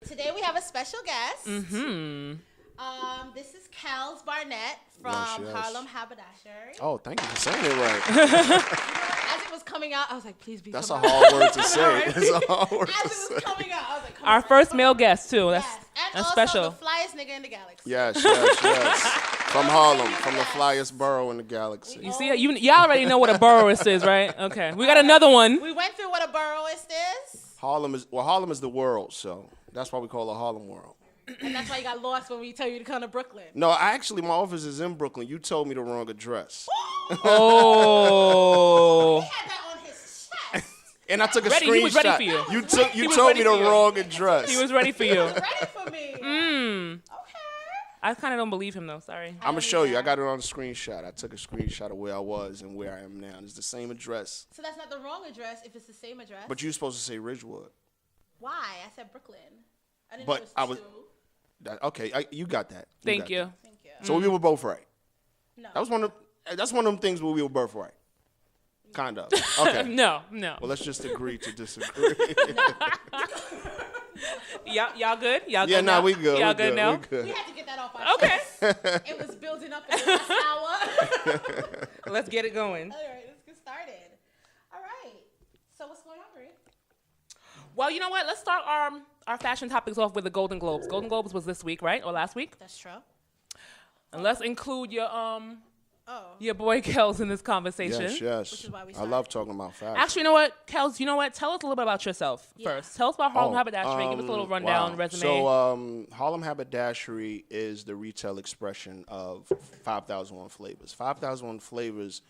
Today we have a special guest. Mm-hmm. This is Kells Barnett from Harlemhaberdashery. Oh, thank you for saying it right. As it was coming out, I was like, please be That's coming a hard word to say. It's a hard word As to it was say. coming out, I was like, Our first male guest, too. Yes. That's And also special. the flyest nigga in the galaxy. Yes. From Harlem, from the flyest borough in the galaxy. You see, y'all already know what a borough is, right? Okay. We got another one. We went through what a borough is. Harlem is the world, so that's why we call it Harlem World. And that's why you got lost when we tell you to come to Brooklyn. No, my office is in Brooklyn. You told me the wrong address. Oh. He had that on his chest. And I took a screenshot. He was ready for you. You told me the wrong address. He was ready for He you. was ready for me. Okay. I kind of don't believe him, though. Sorry. I'm going to show you. I got it on the screenshot. I took a screenshot of where I was and where I am now. It's the same address. So that's not the wrong address if it's the same address. But you're supposed to say Ridgewood. Why? I said Brooklyn. I didn't know it was two. Okay, you got that. Thank you. Thank you. So we were both right. No. That's one of them things where we were both right. Kind of. Okay. No. Well, let's just agree to disagree. Y'all good? Y'all good Yeah, now? we good. Y'all we good now? We good. We had to get that off our Okay. chest. It was building up in the last hour. Let's get it going. All right, let's get started. All right. So what's going on, Marie? Well, you know what? Let's start our fashion topics off with the Golden Globes. Golden Globes was this week, right? Or last week? That's true. And let's include your boy Kells in this conversation. Yes. Which is why we I started. love talking about fashion. Actually, you know what, Kells? You know what? Tell us a little bit about yourself first. Tell us about Harlemhaberdashery. Give us a little rundown, resume. So, Harlemhaberdashery is the retail expression of 5001 Flavors. 5001 Flavors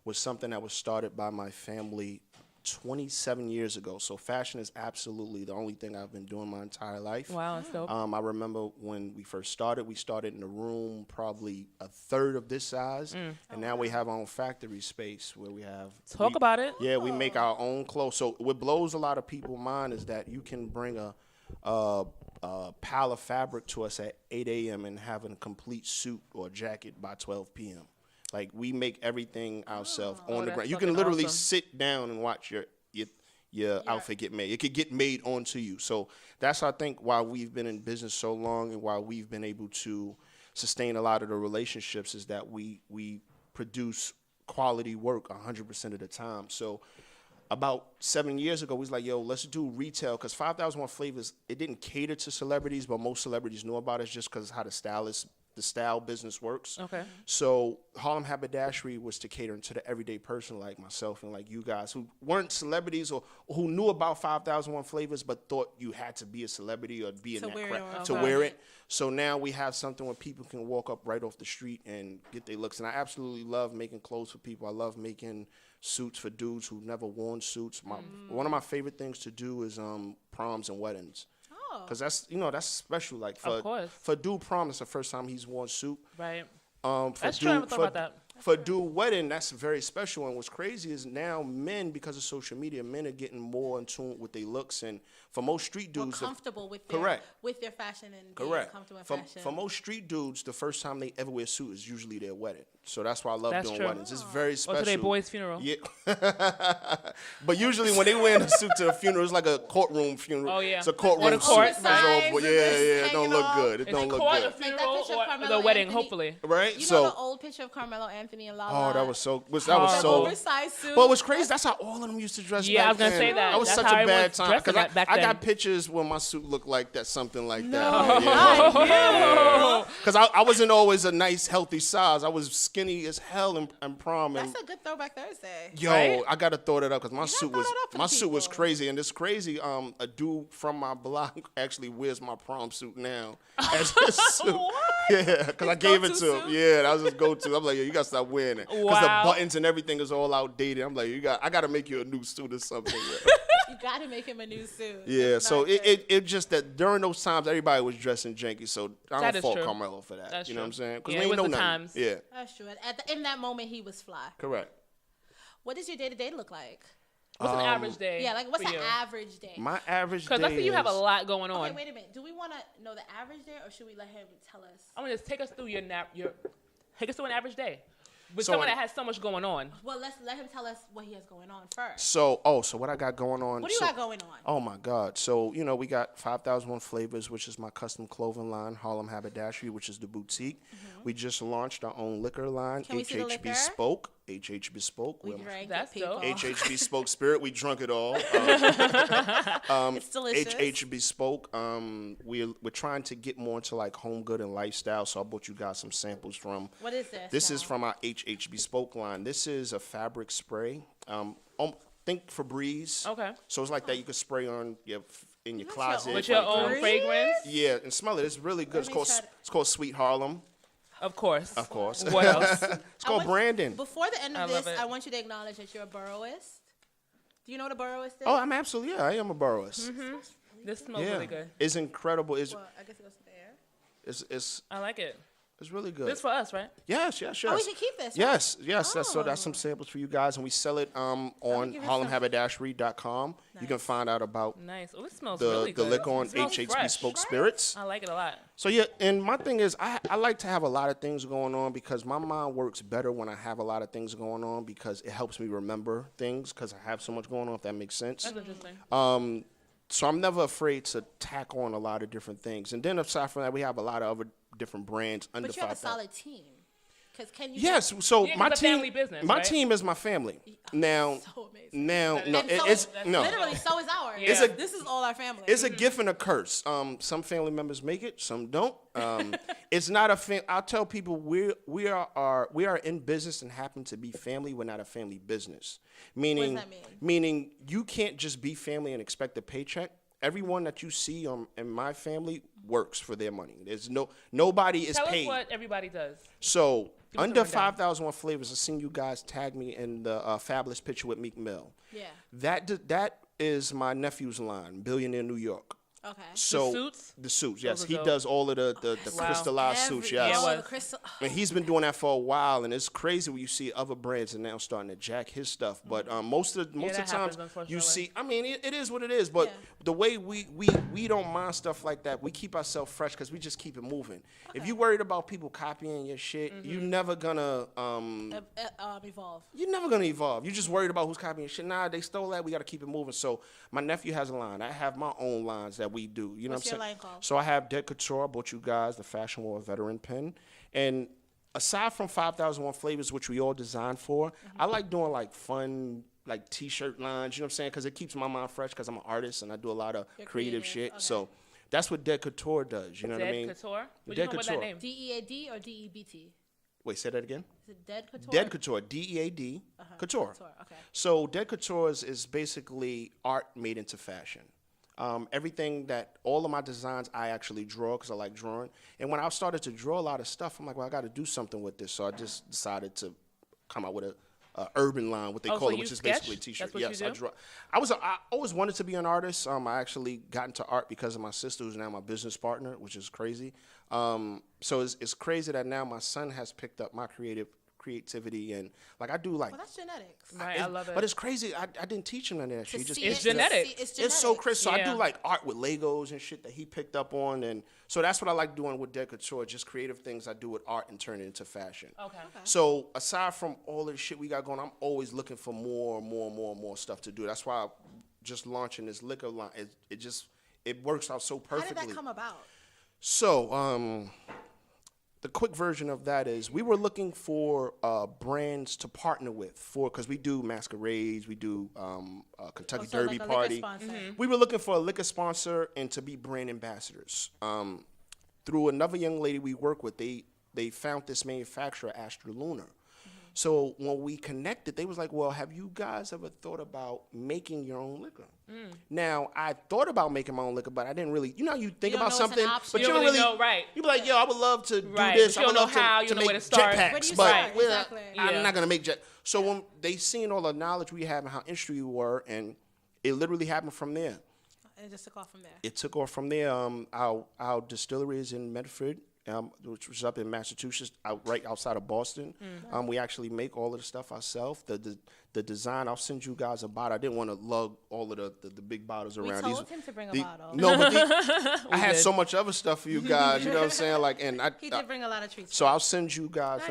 was something that was started by my family 27 years ago. So fashion is absolutely the only thing I've been doing my entire life. Wow, that's dope. I remember when we first started, we started in a room probably a third of this size. And now we have our own factory space where we have... Talk about it. Yeah, we make our own clothes. So what blows a lot of people's mind is that you can bring a pile of fabric to us at 8 a.m. and have a complete suit or jacket by 12 p.m. Like, we make everything ourselves on the ground. You can literally sit down and watch your outfit get made. It could get made onto you. So that's, I think, why we've been in business so long and why we've been able to sustain a lot of the relationships is that we produce quality work 100% of the time. So about 7 years ago, we was like, yo, let's do retail, because 5001 Flavors, it didn't cater to celebrities, but most celebrities know about it just because of how the style business works. Okay. So Harlemhaberdashery was to cater to the everyday person like myself and like you guys who weren't celebrities or who knew about 5001 Flavors but thought you had to be a celebrity or be in that crowd to wear it. So now we have something where people can walk up right off the street and get their looks. And I absolutely love making clothes for people. I love making suits for dudes who've never worn suits. One of my favorite things to do is proms and weddings. Because that's special. Like for dude prom, it's the first time he's worn suit. Right. That's true. I never thought about that. For dude wedding, that's very special. And what's crazy is now men, because of social media, men are getting more in tune with their looks. And for most street dudes, more comfortable with their fashion and being comfortable in fashion. For most street dudes, the first time they ever wear a suit is usually their wedding. So that's why I love doing true. weddings. It's very special. Or to their boy's funeral. Yeah. But usually when they wear a suit to a funeral, it's like a courtroom funeral. Oh, yeah. It's a courtroom Or the court, suit. right? It don't look good. It don't look court, good. a funeral, Like that picture of or Carmelo the wedding, Anthony. hopefully. Right? You know the old picture of Carmelo Anthony and Lala? Oh, that was so. Oversized suit. But what's crazy, that's how all of them used to dress. Yeah, back I was gonna then. say that. That was That's such how a bad everyone's time. dressing Because back I then. got pictures where my suit looked like that, something like that. Oh. Because I wasn't always a nice, healthy size. I was skinny as hell in prom. And That's a good throwback Thursday. yo, right? I gotta throw that up because throw that up for the suit was people. crazy, and it's crazy. A dude from my block actually wears my prom suit now as his suit. What? Yeah, because I gave it go-to to him. suit? Yeah, that was his go-to. I'm like, yo, you gotta stop wearing it because Wow. the buttons and everything is all outdated. I'm like, I gotta make you a new suit or something. Yeah. You got to make him a new suit. Yeah, That's so not good. it just that during those times everybody was dressing janky, so I That don't is fault true. Carmelo for that. That's you know true. what I'm saying? Because Yeah, we it ain't know was the nothing. times. Yeah, That's true. In that moment, he was fly. correct. What does your day-to-day look like? What's an average day? Yeah, like what's for an you? average day? My average day Because let's say you have a is- lot going on. Okay, wait a minute. Do we want to know the average day, or should we let him tell us? I'm gonna just take us through take us through an average day. With someone that has so much going on. Well, let him tell us what he has going on first. So what I got going on? What do you got going on? Oh my God! So we got 5001 Flavors, which is my custom clothing line, Harlemhaberdashery, which is the boutique. We just launched our own liquor line, Can we see the liquor? Bespoke. HH Bespoke. We drank That's it, people. dope. HH Bespoke Spirit. We drunk it all. It's delicious. HH Bespoke. We're trying to get more into like home good and lifestyle. So I brought you guys some samples from. What is this? This is from our HH Bespoke line. This is a fabric spray. Think Febreze. Okay. So it's like that you could spray on in your closet. With your own Febreze? fragrance? Yeah, and smell it. It's really good. It's called Sweet Harlem. Of course. Of course. What else? It's called Brandon. Before the end of I love this, it. I want you to acknowledge that you're a burrowist. Do you know what a burrowist is? Oh, I'm absolutely, I am a burrowist. This smells Yeah. really good. It's incredible. Well, I guess it goes to the air. It's I like it. really good. This for us, right? Yes. Oh, we should keep this. Yes. That's Oh. some samples for you guys, and we sell it on give us some. harlemhaberdashery.com. You can find out about Nice. Oh, it smells the really good. liquor on It smells HH fresh. Bespoke Spirits. I like it a lot. So yeah, and my thing is I like to have a lot of things going on because my mind works better when I have a lot of things going on because it helps me remember things because I have so much going on, if that makes sense. That's interesting. So I'm never afraid to tack on a lot of different things. And then aside from that, we have a lot of other different brands under But you have a 5,000. solid team. Because can you? Yes, so Yeah, my it's a team, family business, my right? team is my family. Now, So amazing. no, And so it's no. Literally, so is ours. It's a- This is all our family. It's a gift and a curse. Some family members make it, some don't. It's not a I'll tell people we are in business and happen to be family. We're not a family business. Meaning, What does that mean? Meaning you can't just be family and expect a paycheck. Everyone that you see in my family works for their money. There's nobody is Tell paid. us what everybody does. So Give us a under rundown. 5,001 Flavors, I've seen you guys tag me in the fabulous picture with Meek Mill. Yeah. That is my nephew's line, Billionaire New York. Okay. So suits? the suits, yes, Those are he dope. does all of the Wow. crystallized suits, yes. Yeah, Oh, what? the crystal. And he's been doing that for a while, and it's crazy when you see other brands are now starting to jack his stuff. But most of the that times happens, you unfortunately. see, I mean, it is what it is. But Yeah. the way we don't mind stuff like that, we keep ourselves fresh because we just keep it moving. If you're worried about people copying your shit, you're never gonna Evolve. you're never gonna evolve. You're just worried about who's copying your shit. Nah, they stole that. We gotta keep it moving. So my nephew has a line. I have my own lines that we do. You know What's what I'm your saying? line called? So I have Dead Couture. I bought you guys the Fashion War Veteran pen. And aside from 5,001 Flavors, which we all designed for, I like doing like fun like t-shirt lines. You know what I'm saying? Because it keeps my mind fresh. Because I'm an artist and I do a lot of You're creative creative, shit. okay. So that's what Dead Couture does. You know what I Dead mean? Couture? What do you Dead know about Couture. that name? DEAD or DEBT? Wait, say that again. Is it Dead Couture? Dead Couture, DEAD, Couture. Couture, okay. So Dead Couture is basically art made into fashion. Everything that all of my designs I actually draw because I like drawing. And when I started to draw a lot of stuff, I'm like, well, I got to do something with this. So I just decided to come out with a urban line, what they Oh, call so it, which you is sketch? basically a t-shirt. That's what you Yes, I do? draw. I always wanted to be an artist. I actually got into art because of my sister, who's now my business partner, which is crazy. So it's crazy that now my son has picked up my creativity and like I do like. Well, that's genetics. Right, I love it. But it's crazy. I didn't teach him none of that shit. He just It's genetic. it's so crazy. So I Yeah. do like art with Legos and shit that he picked up on, and so that's what I like doing with Dead Couture, just creative things I do with art and turn it into fashion. Okay. So aside from all the shit we got going, I'm always looking for more stuff to do. That's why I just launching this liquor line. It works out so How perfectly. did that come about? So, the quick version of that is we were looking for brands to partner with because we do masquerades, we do Kentucky So Derby like a liquor party. sponsor. We were looking for a liquor sponsor and to be brand ambassadors. Through another young lady we work with, they found this manufacturer, Astra Lunar. So when we connected, they was like, well, have you guys ever thought about making your own liquor? Now, I thought about making my own liquor, but I didn't really, you know, you think You don't about know it's an something, option. but You you don't don't really really know, right. You be like, yo, I would love to do Right, this. but you I would don't love know how, to you don't know make where to start. jetpacks, Where do you but start? we're- Exactly. Yeah. I'm not gonna make jet. So when they seen all the knowledge we have and how interested we were, and it literally happened from there. It just took off from there. It took off from there. Our distillery is in Medford, which was up in Massachusetts, right outside of Boston. We actually make all of the stuff ourselves. The design, I'll send you guys a bottle. I didn't want to lug all of the big bottles around. We told him to bring a bottle. No, but I had so much other stuff for you guys. You know what I'm saying? Like, and he did bring a lot of treats. So I'll send you guys.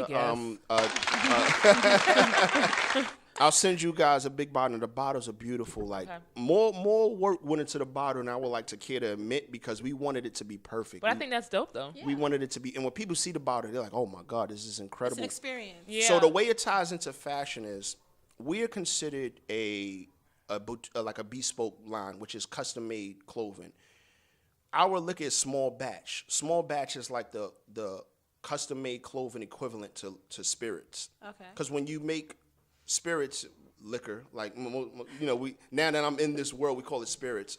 I'll send you guys a big bottle, and the bottles are beautiful. Like more work went into the bottle than I would like to care to admit because we wanted it to be perfect. But I think that's dope though. We wanted it to be, and when people see the bottle, they're like, "Oh my God, this is incredible." It's an experience. Yeah. So the way it ties into fashion is we are considered like a bespoke line, which is custom made clothing. Our liquor is small batch. Small batch is like the custom made clothing equivalent to spirits. Okay. Because when you make spirits liquor, like we now that I'm in this world, we call it spirits.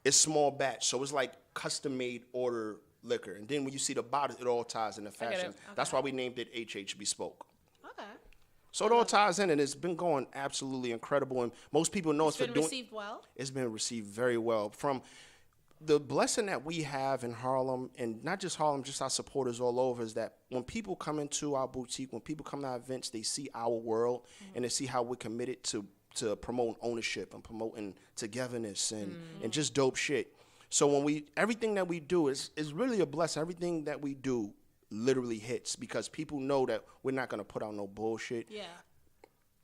It's small batch, so it's like custom made order liquor. And then when you see the bottle, it all ties into fashion. That's why we named it HH Bespoke. Okay. So it all ties in, and it's been going absolutely incredible. And most people know It's been received well. It's been received very well. From the blessing that we have in Harlem, and not just Harlem, just our supporters all over, is that when people come into our boutique, when people come to our events, they see our world and they see how we're committed to promoting ownership and promoting togetherness and just dope shit. So when everything that we do is really a blessing. Everything that we do literally hits because people know that we're not going to put out no bullshit. Yeah.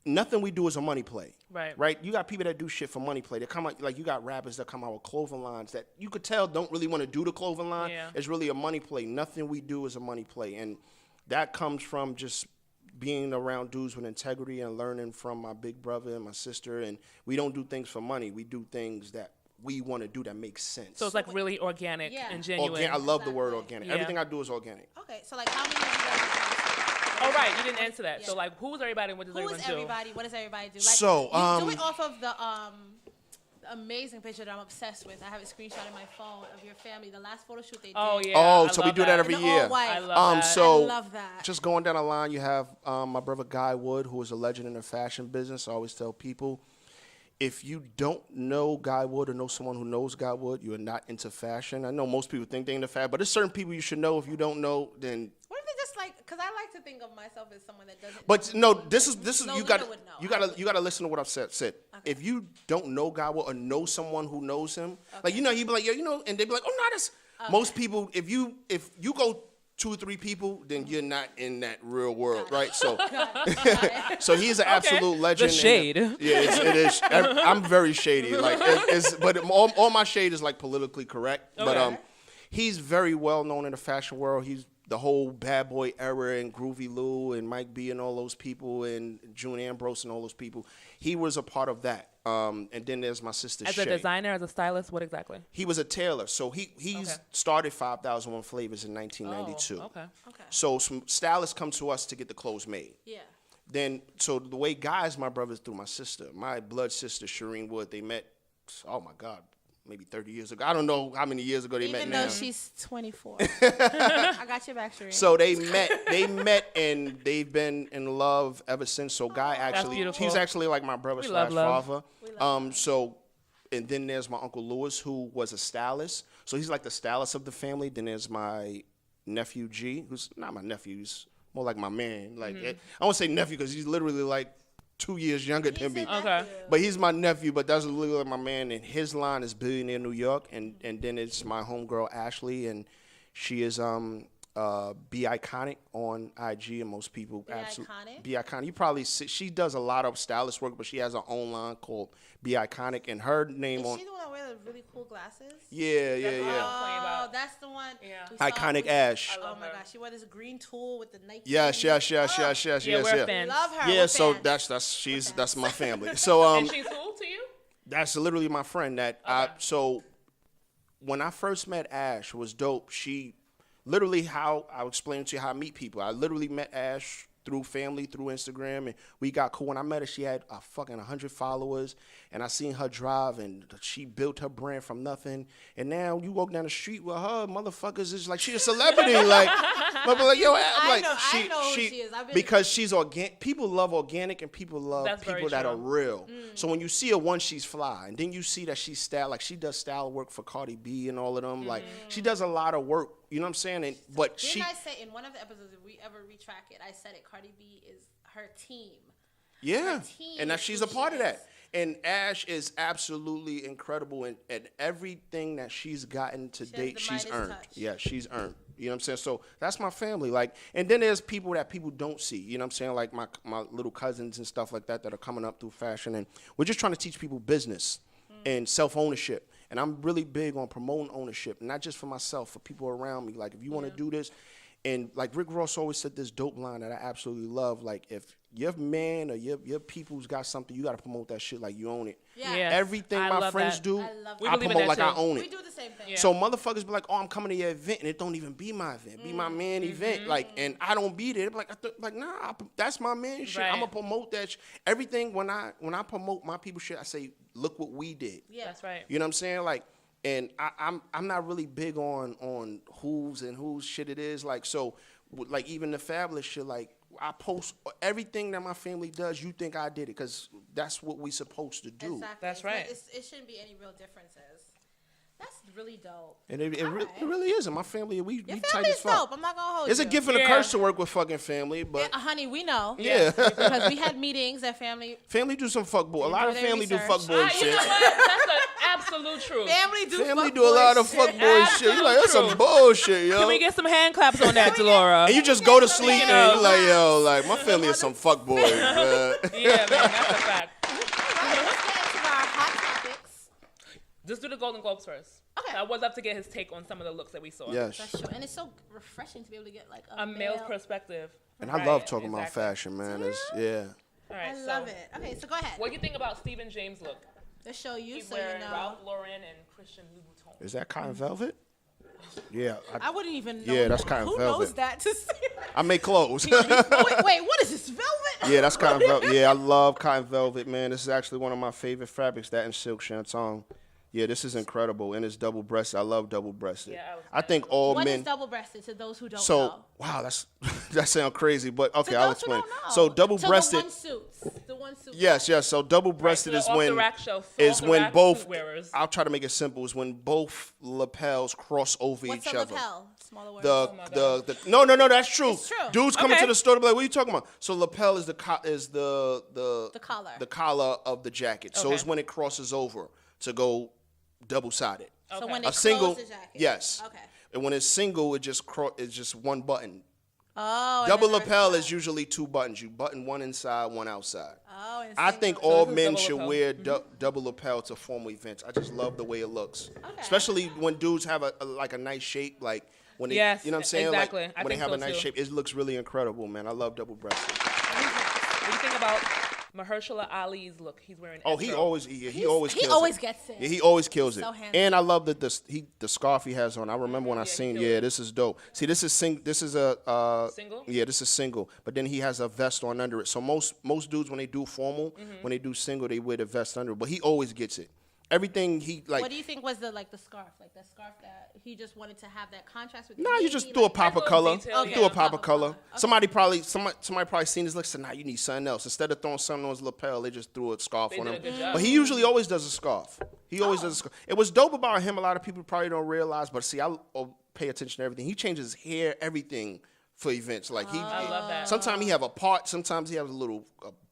Nothing we do is a money play. Right. You got people that do shit for money play. They come out, like you got rappers that come out with clothing lines that you could tell don't really want to do the clothing line. Yeah. It's really a money play. Nothing we do is a money play. And that comes from just being around dudes with integrity and learning from my big brother and my sister. And we don't do things for money. We do things that we want to do that makes sense. So it's like really organic and genuine. I love the word organic. Yeah. Everything I do is organic. Okay, so like how many of you guys? Oh, right. You didn't answer that. Yeah. So, like, who's everybody and what does everyone do? Who is everybody? What does everybody do? Like, so, you do it off of the amazing picture that I'm obsessed with. I have it screenshot in my phone of your family. The last photo shoot they did. Oh, yeah. Oh, so we do that every year. All white. I love that. So I love that. Just going down the line, you have my brother Guy Wood, who is a legend in the fashion business. I always tell people, if you don't know Guy Wood or know someone who knows Guy Wood, you are not into fashion. I know most people think they're into fashion, but there's certain people you should know. If you don't know, then... What if they just like... Because I like to think of myself as someone that doesn't... But no, this is No, you gotta listen to what I've said. Okay. If you don't know Guy Wood or know someone who knows him, like, he'd be like, yeah, and they'd be like, oh, no, that's... Okay. Most people, if you go 2 or 3 people, then you're not in that real world, right? So, so he's an absolute legend. The shade. It is. I'm very shady. Like, but all my shade is like politically correct. Okay. But he's very well known in the fashion world. He's the whole Bad Boy era and Groovy Lou and Mike B and all those people and June Ambrose and all those people. He was a part of that. And then there's my sister As Shay. a designer, as a stylist, what exactly? He was a tailor. So he's started 5001 Flavors in 1992. Okay. So some stylists come to us to get the clothes made. Yeah. Then, so the way Guys, my brother's through my sister, my blood sister, Shireen Wood, they met, oh my God, maybe 30 years ago. I don't know how many years ago they met now. Even though she's 24. I got your back, Shireen. So they met, and they've been in love ever since. So Guy actually, he's actually like my brother slash father. So, and then there's my Uncle Lewis, who was a stylist. So he's like the stylist of the family. Then there's my nephew G, who's not my nephew, he's more like my man. Like I won't say nephew because he's literally like 2 years younger than me. Okay. But he's my nephew, but that's literally like my man. And his line is Billionaire New York. And then it's my homegirl Ashley, and she is Be Iconic on IG, and most people absolutely Be Iconic. You probably see, she does a lot of stylist work, but she has her own line called Be Iconic, and her name is on. She the one that wears the really cool glasses? Yeah. Oh, that's the one. Yeah. Iconic Ash. Oh my gosh, she wore this green tool with the Nike. Yes. Yeah, we're fans. Love her. Yeah, so that's my family. So and she's who to you? That's literally my friend. So when I first met Ash, it was dope. She literally, how I'll explain to you how I meet people. I literally met Ash through family, through Instagram, and we got cool. When I met her, she had a fucking 100 followers, and I seen her drive, and she built her brand from nothing. And now you walk down the street with her, motherfuckers is like she a celebrity. Like, like yo, I like know who she is. Because she's organic. People love organic, and people love people that are real. So when you see her, one, she's fly, and then you see that she's style. Like she does style work for Cardi B and all of them. Like she does a lot of work. You know what I'm saying? And but Didn't I say in one of the episodes, if we ever retrack it, I said it. Cardi B is her team. Yeah, Her team and that is she's who a part she of that. is. And Ash is absolutely incredible, and everything that she's gotten to She has date, the she's Midas earned. touch. Yeah, she's earned. You know what I'm saying? So that's my family. Like, and then there's people that people don't see. You know what I'm saying? Like my little cousins and stuff like that are coming up through fashion, and we're just trying to teach people business and self-ownership. And I'm really big on promoting ownership, not just for myself, for people around me. Like, if you want to do this, and like Rick Ross always said this dope line that I absolutely love. Like, if your man or your people's got something, you got to promote that shit like you own it. Yeah. Yes, Everything I my love friends that. do, I love We I believe in promote that like I too. own We it. do the same thing. Yeah. So motherfuckers be like, oh, I'm coming to your event, and it don't even be my event. Be my man event. Like, and I don't be there. They be like, nah, that's my man shit. Right. I'm going to promote that shit. Everything, when I promote my people shit, I say, look what we did. Yeah. That's right. You know what I'm saying? Like, and I'm not really big on whose shit it is. Like, so, like, even the Fabulous shit, like, I post everything that my family does. You think I did it because that's what we supposed to do. Exactly. That's It's not- right. it shouldn't be any real differences. That's really dope. And it Alright. really isn't. My family, we Your tight family's as fuck. dope. I'm not gonna hold It's you. a gift and a Yeah. curse to work with fucking family, but Honey, we know. yeah. Because we had meetings at family. Family do some fuckboy. A lot of do their family do research. fuckboy You shit. know what? That's the absolute truth. Family do Family fuckboy do a lot of shit. fuckboy shit. You like, that's some True. bullshit, yo. Can we get some hand claps on that, Delora? And you just go to sleep You and know. you like, yo, like, my family is some fuckboys, man. Yeah, man, that's a fact. All right, let's get into our hot topics. Just do the Golden Globes first. Okay. I would love to get his take on some of the looks that we saw. Yes. That's true, and it's so refreshing to be able to get like A male's perspective. And I Right, love talking about exactly. fashion, man. It's, yeah. All right, I so love it. Okay, so go ahead. what do you think about Stephen James' look? Let's show you He's so you wearing know. Ralph Lauren and Christian Louboutin. Is that cotton velvet? Yeah. I wouldn't even know. Yeah, that's that. kind of Who velvet. knows that to say? I make clothes. wait, what is this, velvet? Yeah, that's cotton velvet. Yeah, I love cotton velvet, man. This is actually one of my favorite fabrics, that and silk chanton. Yeah, this is incredible, and it's double-breasted. I love double-breasted. Yeah, I was I think all What men. is double-breasted to those who don't So know? wow, that sounds crazy, but okay, To I'll those who explain. don't know. So double-breasted. The one suit. Yes. So double-breasted Right, is so off the when rack shelf, is off the when rack both. suit wearers. I'll try to make it simple. Is when both lapels cross over What's each a other. lapel? Smaller words. The no, that's true. It's true. Dudes coming Okay. to the store to be like, what are you talking about? So lapel is the collar. the collar of the jacket. So Okay. it's when it crosses over to go double-sided. So Okay. when A they single, close the jacket. yes. Okay. And when it's single, it's just one button. Oh. and Double then the rest lapel of is usually two buttons. You button one inside, one outside. Oh, and I single. think So all this is men double should lapel. wear double lapel to formal events. I just love the way it looks, Okay. especially when dudes have a nice shape, like when they, Yes, you know what I'm saying, exactly. like I when they think have so a nice too. shape, it looks really incredible, man. I love double-breasted. What do you think about Mahershala Ali's look? He's wearing. Oh, he Afro. always kills he always it. gets it. Yeah, he always kills it. So handsome. And I love the scarf he has on. I remember when I he seen, killed yeah, it. this is dope. See, this is a Single? Yeah, this is single. But then he has a vest on under it. So most dudes when they do formal, when they do single, they wear the vest under it. But he always gets it. Everything he like. What do you think was the scarf? Like the scarf that he just wanted to have that contrast with. Nah, the you navy, just do a like- pop of That color. little detail, Do yeah. a pop of color. Okay. Somebody probably seen his look. Said, nah, you need something else. Instead of throwing something on his lapel, they just threw a scarf They on did him. a good job. But he usually always does a scarf. He always does a scarf. It was dope about him. A lot of people probably don't realize, but see, I pay attention to everything. He changes his hair, everything for events. Like I love that. Sometimes he have a part. Sometimes he has a little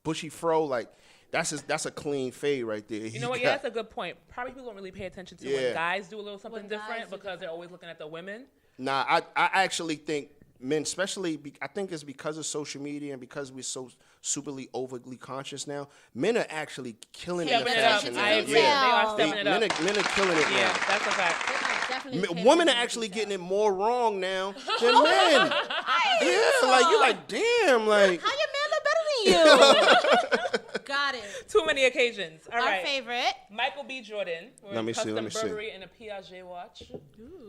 bushy fro. Like that's a clean fade right there. You know what? Yeah, that's a good point. Probably people don't really pay attention to Yeah. when guys do a little something When guys different do because they're always looking at the women. Nah, I actually think men, especially, I think it's because of social media and because we're so superly overly conscious now. Men are actually killing it in Stepping it up. fashion I now. agree. They are stepping it up. Men are killing it Yeah, now. that's a fact. They are definitely paying Women are attention to actually detail. getting it more wrong now than men. Yeah, like you're like, damn, like How your man look better than you? Got it. Too many occasions. All Our right. favorite. Michael B. Jordan. Let me see, Custom let me see. Burberry and a Piaget watch.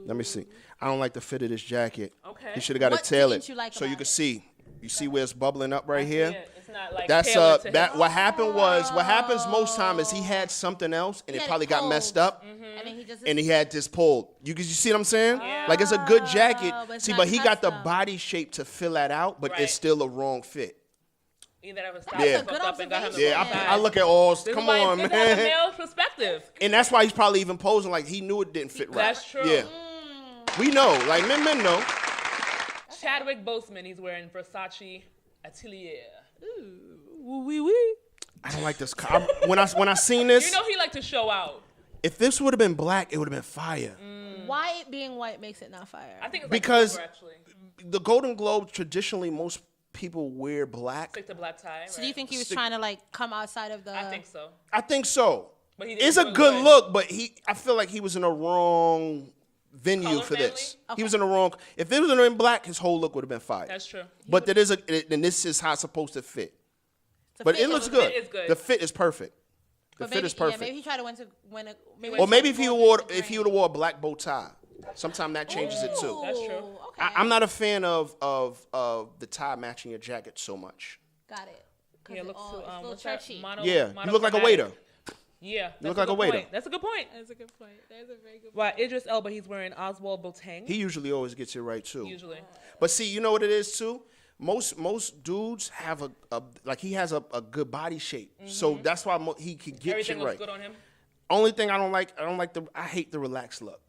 let me see. I don't like the fit of this jacket. Okay. You should have got What it tailored didn't you like so you about could it? see. You see where it's bubbling up right I see here? it. It's not like That's tailored to that. him. What happened was what happens most time is he had something else and He it had probably it got pulled. messed up. And then he just And he had this pulled. You see what I'm saying? Yeah. Like it's a good jacket. but it's See, not but he got the custom. body shape to fill that out, but Right. it's still a wrong fit. Either that was Yeah. fucked up and got him the Yeah, wrong Yeah. I size. look at all. This is Come why on, it's good to have a man. male perspective. And that's why he's probably even posing like he knew it didn't fit right. That's true. Yeah, we know. Like men know. Chadwick Boseman, he's wearing Versace Atelier. I don't like this. When I seen this, You know he liked to show out. if this would have been black, it would have been fire. Why it being white makes it not fire? I think it's Because- like silver, actually. The Golden Globes traditionally most people wear black. Stick to black tie. So do you think he was trying to like come outside of the? I think so. I think so. But he didn't It's do a it good good. look, but I feel like he was in the wrong venue Color for this. family? He was in the wrong. If it was in black, his whole look would have been fire. That's true. But and this is how it's supposed to fit. the But fit it looks is- good. fit is good. The fit is perfect. The but fit maybe, is perfect. Yeah, maybe he tried to win a. Maybe Or maybe if he wore would have wore a black bow tie, sometime that changes it too. That's true. Okay. I'm not a fan of the tie matching your jacket so much. Got it. 'Cause Yeah, it looks all- too, it's a little what's that? churchy. Yeah, you look like a waiter. Yeah, that's look a like a good waiter. point. That's a good point. That's a good point. That's a very good point. Right, Idris Elba, he's wearing Oswald Boateng. He usually always gets it right too. Usually. But see, you know what it is too? Most dudes have he has a good body shape. So that's why he could get Everything shit looks right. good on him. Only thing I hate the relaxed look.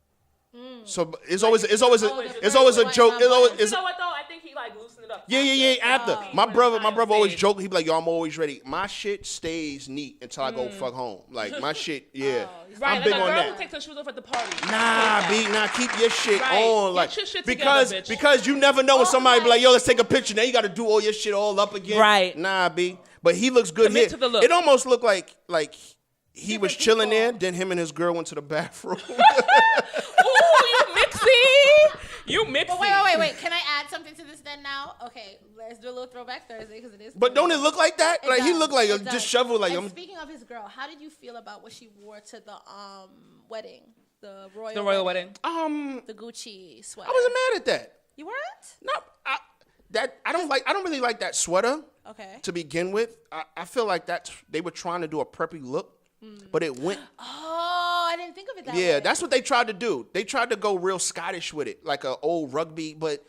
So it's always a joke. You know what though? I think he like loosened it up. Yeah. After my brother always joke. joke. He be like, "Yo, I'm always ready. My shit stays neat until I go fuck home. Like my shit, yeah. Right, I'm big like a on girl that. who takes her shoes off at the party. Keep your shit Right. on, Get like your shit because together, bitch. because you never know when somebody be like, "Yo, let's take a picture." Now you got to do all your shit all up again. Right. Nah, B. But he looks good Commit here. to the look. It almost looked like he was Different chilling there. people. Then him and his girl went to the bathroom. Ooh, you mixy. You mixy. But wait. Can I add something to this then now? Okay, let's do a little throwback Thursday because it is. But don't it look like that? It Like he does, looked like it a does. disheveled. Like And I'm. speaking of his girl, how did you feel about what she wore to the wedding, the royal The royal wedding. the Gucci sweater? I wasn't mad at that. You weren't? No, I don't really like that sweater. Okay. To begin with, I feel like they were trying to do a preppy look, but it went. Oh, I didn't think of it that way. Yeah, that's what they tried to do. They tried to go real Scottish with it, like an old rugby, but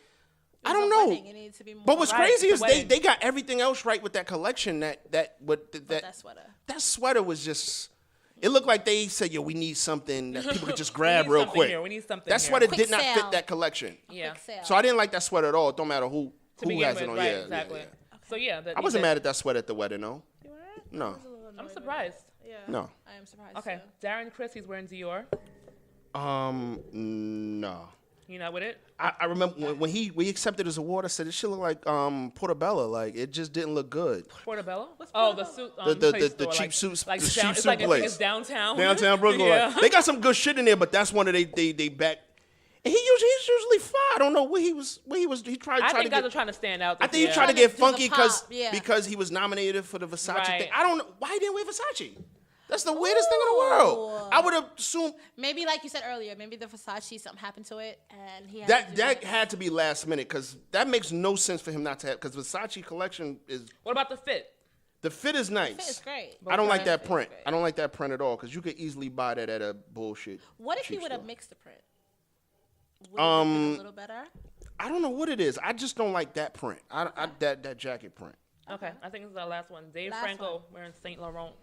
I don't know. Wedding, it needs to be more. But what's Right, crazy it's is a wedding. they got everything else right with that collection. That sweater. That sweater was just. It looked like they said, "Yo, we need something that people could just grab real quick." Here. We need something That here. sweater Quick did not sale. fit that collection. Yeah. Quick sale. So I didn't like that sweater at all. It don't matter who begin has with, it on. right, Yeah, exactly. yeah. So yeah, I wasn't mad at that sweater at the wedding, though. You weren't? No. I was a little annoyed I'm with surprised. it. Yeah. No. I am surprised. Okay, too. Darren Criss, he's wearing Dior. No. You not with it? I remember when we accepted his award. I said, "This shit look like Portobello. Like it just didn't look good." Portobello? What's Oh, the Portobello? suit. The place cheap store, suits- Like the down, cheap it's suit like I think place. it's downtown. Downtown Brooklyn. Yeah. Like, they got some good shit in there, but that's one of they back. And he's usually fine. I don't know what he was. He tried. I to think guys get, are trying to stand out. I think he this tried to year. get Do the funky pop, yeah. because he was nominated for the Versace Right. thing. I don't know why he didn't wear Versace. That's the weirdest thing in the world. I would have assumed Maybe like you said earlier, maybe the Versace something happened to it, and he had to do that had to be last minute because that makes no sense for him not to have. Because Versace collection is What about the fit? the fit is nice. Fit is great. I don't like Okay. that Fit is print. great. I don't like that print at all because you could easily buy that at a bullshit. What if he cheap would have store. mixed the print? Would it have been a little better? I don't know what it is. I just don't like that print. That jacket print. Okay, I think this is our last one. Dave Last Franco one. wearing Saint Laurent.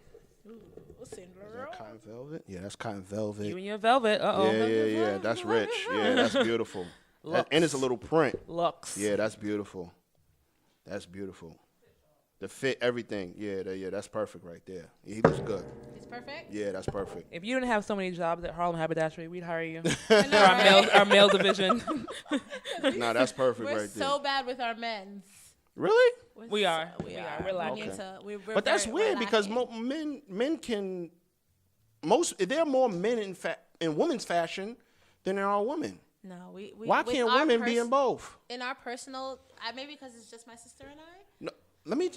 We'll see. Is that cotton velvet? Yeah, that's cotton You velvet. and your velvet. Uh-oh. Yeah. That's rich. Yeah, that's beautiful. And it's a little print. Lux. Yeah, that's beautiful. That's beautiful. The fit, everything. Yeah, that's perfect right there. Yeah, he looks good. It's perfect. Yeah, that's perfect. If you didn't have so many jobs at Harlem Haberdashery, we'd hire you. I know, right? our male division. Nah, that's perfect We're right there. so bad with our men's. Really? We are. We We are. are. We're We lacking. need to. We're But that's very- weird we're because lacking. men can there are more men in women's fashion than there are women. No, we Why with can't our women be in both? In our personal, maybe because it's just my sister and I. No,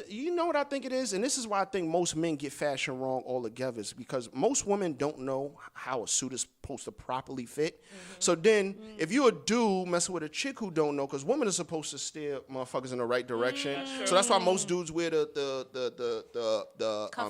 you know what I think it is? And this is why I think most men get fashion wrong altogether, is because most women don't know how a suit is supposed to properly fit. So then, if you're a dude messing with a chick who don't know, because women are supposed to steer motherfuckers in the right direction. So that's why most dudes wear the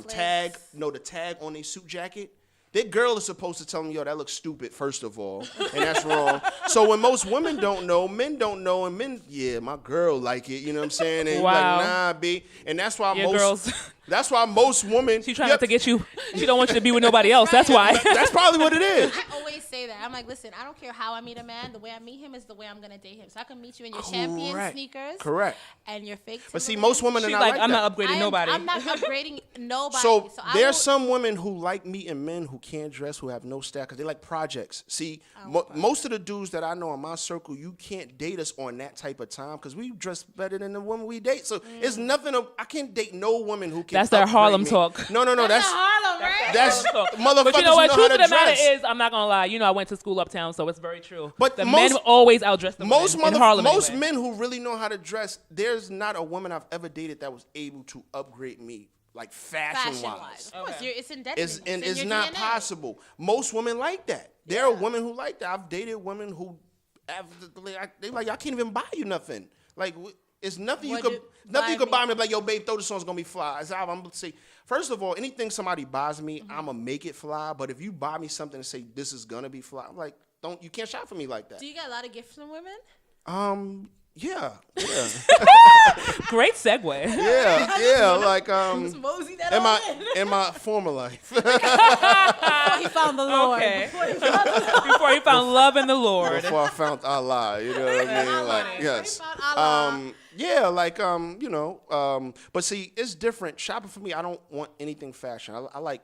tag, the tag on their suit jacket. That girl is supposed to tell me, yo, that looks stupid, first of all, and that's wrong. So when most women don't know, men don't know, and men, yeah, my girl like it, you know what I'm saying? And wow. like, nah, B. And that's why girls. That's why most women. She's trying not to get you. She don't want you to be with nobody else. That's why. That's probably what it is. I always say that. I'm like, listen, I don't care how I meet a man. The way I meet him is the way I'm gonna date him. So I can meet you in your champion sneakers. Correct. And your fake. But see, most women are She's not like, like I'm that. not upgrading nobody. I'm not upgrading nobody. So there's some women who like meeting men who can't dress, who have no style, because they like projects. See, most of the dudes that I know in my circle, you can't date us on that type of time because we dress better than the women we date. So it's nothing. I can't date no woman who can. That's their Harlem talk. No. That's Harlem, right? That's motherfuckers. But you know what? Know Truth how of to the matter dress. is, I'm not gonna lie. You know, I went to school uptown, so it's very true. But the men always outdress the women in Harlem. Most anyway. men who really know how to dress, there's not a woman I've ever dated that was able to upgrade me, like fashion-wise. Of course, it's indebted. It's not possible. Most women like that. There are women who like that. I've dated women who they like, I can't even buy you nothing. Like, it's nothing you could buy me. Like, yo, babe, throw this on, it's gonna be fly. I'm gonna say, first of all, anything somebody buys me, I'm gonna make it fly. But if you buy me something and say this is gonna be fly, I'm like, you can't shop for me like that. Do you get a lot of gifts from women? Yeah. Great segue. Yeah. Like Mosey that in my former life. Before he found the Lord. Okay. Before he found love in the Lord. Before I found Allah, you know what I mean? Like, yes. But see, it's different. Shopping for me, I don't want anything fashion. I like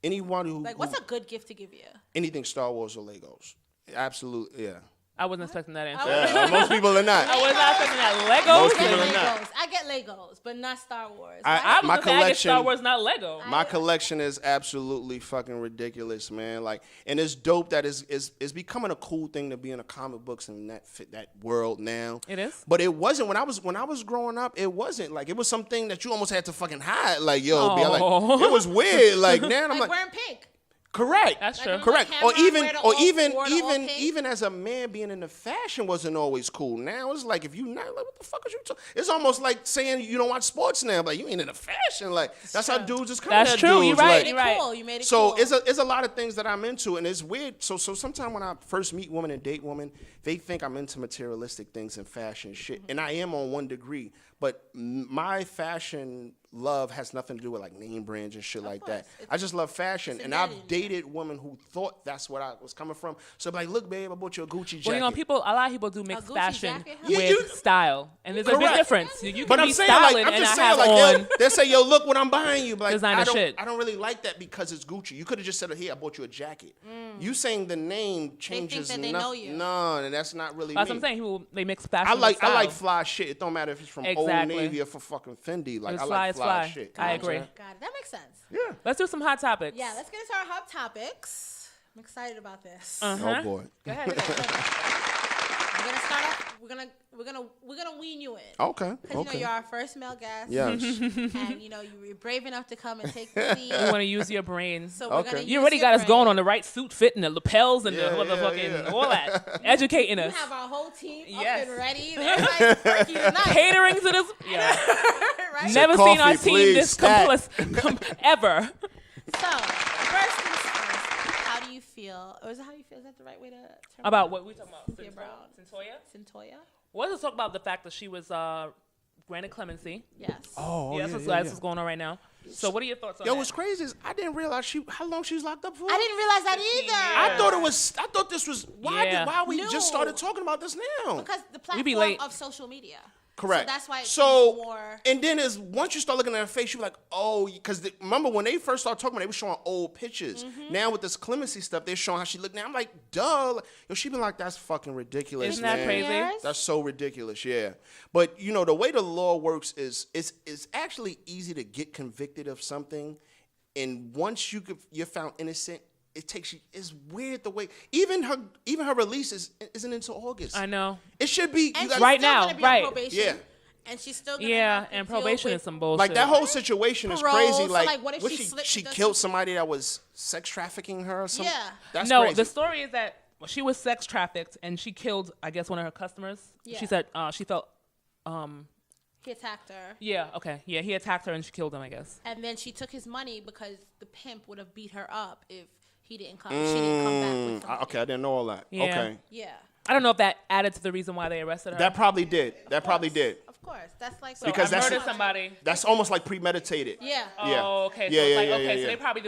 anyone who. Like, what's a good gift to give you? Anything Star Wars or Legos. Absolutely, yeah. I wasn't expecting that answer. Yeah, most people are not. I was not expecting that. Legos? Most people are not. I get Legos, but not Star Wars. I My was I get Star Wars, not Lego. My collection is absolutely fucking ridiculous, man. Like, and it's dope that it's becoming a cool thing to be in the comic books and that world now. It is. But it wasn't when I was growing up. It wasn't like it was something that you almost had to fucking hide. Like, yo, be like, it was weird. Like now I'm like wearing pink. Correct. That's true. Correct. Or even as a man being in the fashion wasn't always cool. Now it's like if you not like what the fuck is you talking? It's almost like saying you don't watch sports now. Like you ain't in the fashion. Like that's how dudes is coming. That's true. You're right. You You're right. cool. You made it so cool. it's a lot of things that I'm into, and it's weird. So sometimes when I first meet women and date women, they think I'm into materialistic things and fashion shit, and I am on one degree. But my fashion love has nothing to do with like name brands and shit like that. I just love fashion, and I've dated women who thought that's what I was coming from. So like, look, babe, I bought you a Gucci jacket. Well, you know, a lot of people do mix fashion jacket, with style, and there's a big difference. You But can I'm be saying, styling, like, I'm and just I saying, have like, on. they'll say, yo, look what I'm buying you. But like, Designer shit. I don't really like that because it's Gucci. You could have just said, here, I bought you a jacket. You saying the name changes that they know you. No, and that's not really That's me. what I'm saying. They mix fashion I with style. like fly shit. It don't matter if it's from Old Navy or for fucking Fendi. Like, It's I fly, like it's fly fly. shit. I agree. Got it. That makes sense. Yeah. Let's do some hot topics. Yeah, let's get into our hot topics. I'm excited about this. Oh boy. Go ahead. We're gonna start off. We're gonna wean you in. Okay. Because you know you're our first male guest. Yes. And you know you were brave enough to come and take the lead. You want to use your brain. So we're gonna. You already got us going on the right suit fit and the lapels and the motherfucking all that. Educating us. We have our whole team Yes. up and ready. They're like perky tonight. Catering to this. Yeah. Right? Never Coffee, seen our team please, this ever. So first things first. How do you feel? Or is it how you feel? Is that the right way to term About it? what we talking about? Cynthia Brown. Centoya? Centoya? Well, let's talk about the fact that she was granted clemency. Yes. Oh, That's what's going on right now. So what are your thoughts on that? Yo, what's crazy is I didn't realize how long she was locked up for. I didn't realize that either. I thought this was why we just started talking about this now. Because the be platform late. of social media. Correct. So that's why it's more. And then once you start looking at her face, you're like, oh, because remember when they first started talking about it, they were showing old pictures. Now with this clemency stuff, they're showing how she looked now. I'm like, duh. Like, yo, she been like, that's fucking ridiculous, Isn't that man. crazy? Years? That's so ridiculous, yeah. But, you know, the way the law works is it's actually easy to get convicted of something. And once you're found innocent, it takes you. It's weird the way even her release isn't until August. I know. It should be And you she's guys, Right still now, gonna be right. on probation. Yeah. And she's still gonna Yeah, have to and deal probation with is some bullshit. Like that whole situation is Parole, crazy. so, Like, what if what she slipped she the- killed somebody that was sex trafficking her or something? Yeah. That's No, crazy. the story is that she was sex trafficked and she killed, I guess, one of her customers. Yeah. She said she felt. He attacked her. Yeah. Okay. Yeah, he attacked her and she killed him, I guess. And then she took his money because the pimp would have beat her up if he didn't come. She didn't come back with the money. Okay, I didn't know all that. Yeah. Okay. Yeah. I don't know if that added to the reason why they arrested her. That probably did. That probably did. Of course. That's like Because I that's murdered somebody. That's almost like premeditated. Yeah. Yeah. Oh, okay. So Yeah, it's yeah, like, yeah, okay, yeah, so yeah. they probably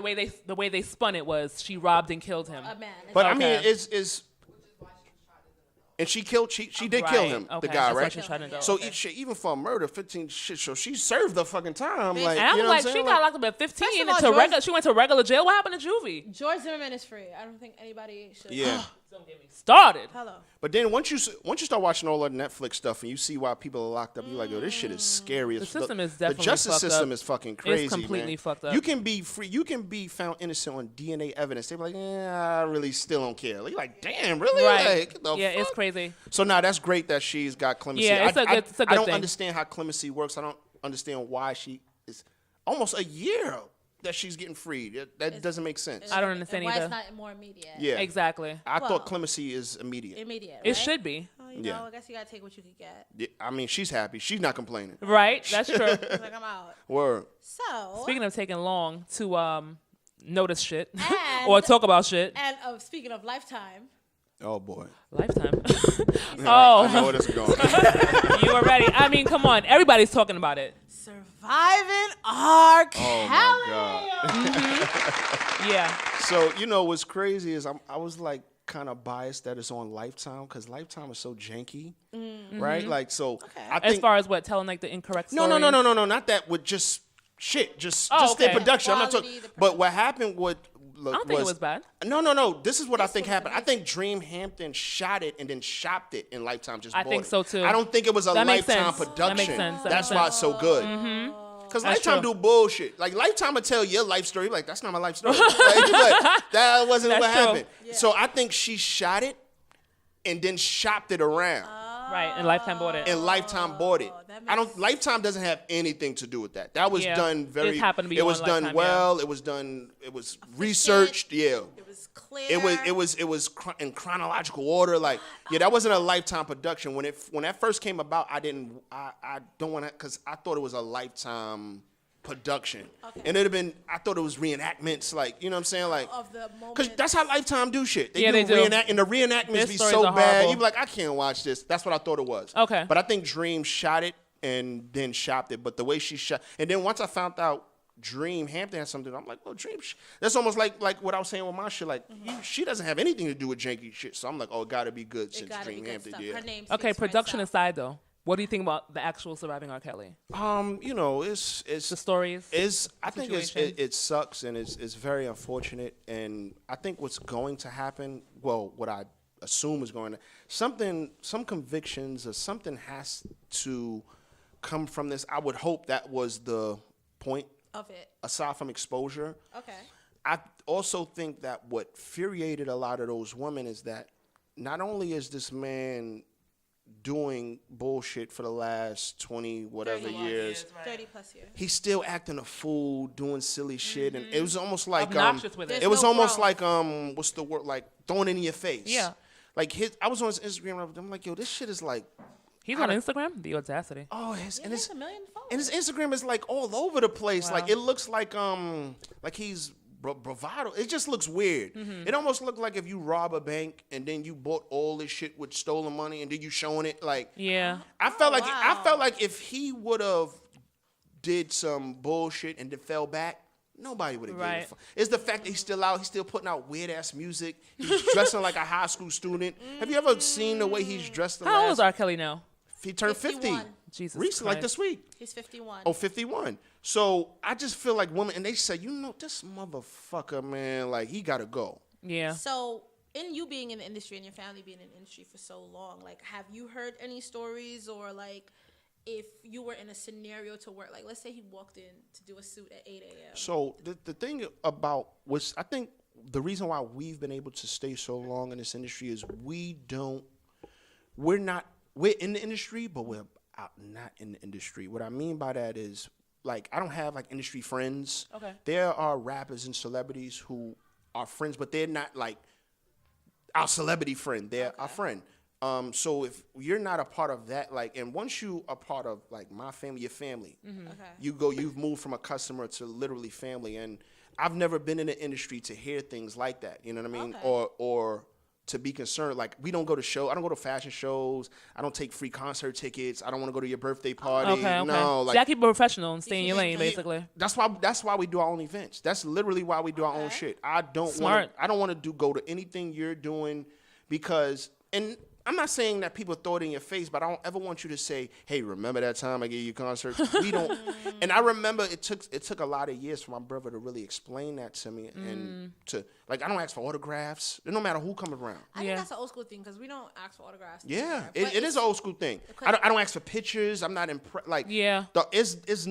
the way they spun it was she robbed and killed him. A man. But I Okay. mean, is and she killed. She did kill him, Okay, the guy, that's why right? she shot him down. So Okay. even for a murder, 15 shit. So she served the fucking time. Like, And I'm you know like, what I'm she saying? got locked up at 15 First of and all, George- she went to regular jail. What happened to juvie? George Zimmerman is free. I don't think anybody should. Yeah. Don't get me started. Hello. But then once you start watching all the Netflix stuff and you see why people are locked up, you're like, yo, this shit is scary. The system is definitely the justice fucked system up. is fucking crazy. completely man. fucked up. You can be free. You can be found innocent on DNA evidence. They be like, I really still don't care. You're like, damn, really? Right. Like, the Yeah, fuck? it's crazy. So now that's great that she's got clemency. Yeah, it's a good I don't thing. understand how clemency works. I don't understand why she is almost a year that she's getting freed. That doesn't make sense. I don't understand and why either. it's not more immediate. Yeah, Exactly. I Well, thought clemency is immediate. Immediate. It right? should be. Oh, you Yeah. know, I guess you gotta take what you can get. Yeah, I mean, she's happy. She's not complaining. Right? That's true. It's like I'm out. Word. So. Speaking of taking long to notice shit And- or talk about shit. And speaking of Lifetime. Oh boy. Lifetime. I know where this is going. You were ready. I mean, come on. Everybody's talking about it. Surviving R. Kelly. Oh my God. Yeah. So you know what's crazy is I was like kind of biased that it's on Lifetime because Lifetime is so janky, right? Like so. I As think far as what, telling like the incorrect no, story? no, not that with just shit, just okay. their production. I'm not Quality, talking. the But what happened with I don't think it was bad. No. This is what I think happened. I think Dream Hampton shot it and then shopped it, and Lifetime just I bought think it. so, too. I don't think it was a That makes Lifetime sense. production. That makes sense. That That's makes why it's so good. Because That's Lifetime true. do bullshit. Like Lifetime will tell your life story. Like that's not my life story. Like, that wasn't That's what true. happened. So I think she shot it and then shopped it around. Right. And Lifetime bought it. And Lifetime bought it. that I don't. makes- Lifetime doesn't have anything to do with that. That was Yeah. done very. It happened to be It was on done Lifetime, well. It was done. It was researched. Yeah. It was clear. It was in chronological order. Like yeah, that wasn't a Lifetime production. When that first came about, I don't want to because I thought it was a Lifetime production. Okay. And it'd have been. I thought it was reenactments. Like you know what I'm saying. Like Of the moment. because that's how Lifetime do shit. Yeah, they do. And the reenactments Their be stories so are bad. horrible. You be like, I can't watch this. That's what I thought it was. Okay. But I think Dream shot it and then shopped it. But the way she shot, and then once I found out Dream Hampton had something, I'm like, well, Dream. That's almost like what I was saying with my shit. Like she doesn't have anything to do with janky shit. So I'm like, oh, it gotta be good It since gotta be Dream good Hampton. stuff. Yeah. Her name Okay, speaks for production itself. aside, though, what do you think about the actual surviving R. Kelly? You know, it's The stories? I think situation? it sucks and it's very unfortunate. And I think what's going to happen, well, what I assume is going to some convictions or something has to come from this. I would hope that was the point. Of it. Aside from exposure, Okay. I also think that what infuriated a lot of those women is that not only is this man doing bullshit for the last 20 whatever 30 years, 30 plus years. he's still acting a fool, doing silly shit, and it was almost like Obnoxious with it. There's it was no almost growth. like what's the word, like throwing it in your face. Yeah. Like I was on his Instagram. I'm like, yo, this shit is like, He's on Instagram? The audacity. oh, He and has his a million followers. and his Instagram is like all over the place. Wow. Like it looks like he's bravado. It just looks weird. It almost looked like if you rob a bank and then you bought all this shit with stolen money and then you showing it. Like Yeah. I felt wow. like if he would have did some bullshit and then fell back, nobody would have given a Right. fuck. It's the fact that he's still out. He's still putting out weird ass music. He's dressing like a high school student. Have you ever seen the way he's dressed? How old is R. Kelly now? He turned 50. 51. Jesus Recently, like Christ. this week. He's 51. Oh, 51. So I just feel like women, and they say, you know, this motherfucker, man, like he gotta go. Yeah. So, in you being in the industry and your family being in the industry for so long, like, have you heard any stories or, like, if you were in a scenario to work, like, let's say he walked in to do a suit at 8 a.m. So the thing about was, I think the reason why we've been able to stay so long in this industry is we're in the industry, but we're not in the industry. What I mean by that is, like, I don't have like industry friends. Okay. There are rappers and celebrities who are friends, but they're not like our celebrity friend. They're our friend. So if you're not a part of that, like, and once you are part of like my family, your family, you've moved from a customer to literally family. And I've never been in the industry to hear things like that. You know what I mean? Or to be concerned, like, we don't go to shows. I don't go to fashion shows. I don't take free concert tickets. I don't want to go to your birthday party. Okay. No, like, so y'all keep it professional and stay in your lane, basically. That's why we do our own events. That's literally why we do our own shit. I don't want to go to anything you're doing because, and I'm not saying that people throw it in your face, but I don't ever want you to say, "Hey, remember that time I gave you a concert?" We don't. And I remember it took a lot of years for my brother to really explain that to me, and to, like, I don't ask for autographs. No matter who comes around. I think that's an old school thing because we don't ask for autographs. Yeah, it is an old school thing. I don't ask for pictures. I'm not impressed. Like, it's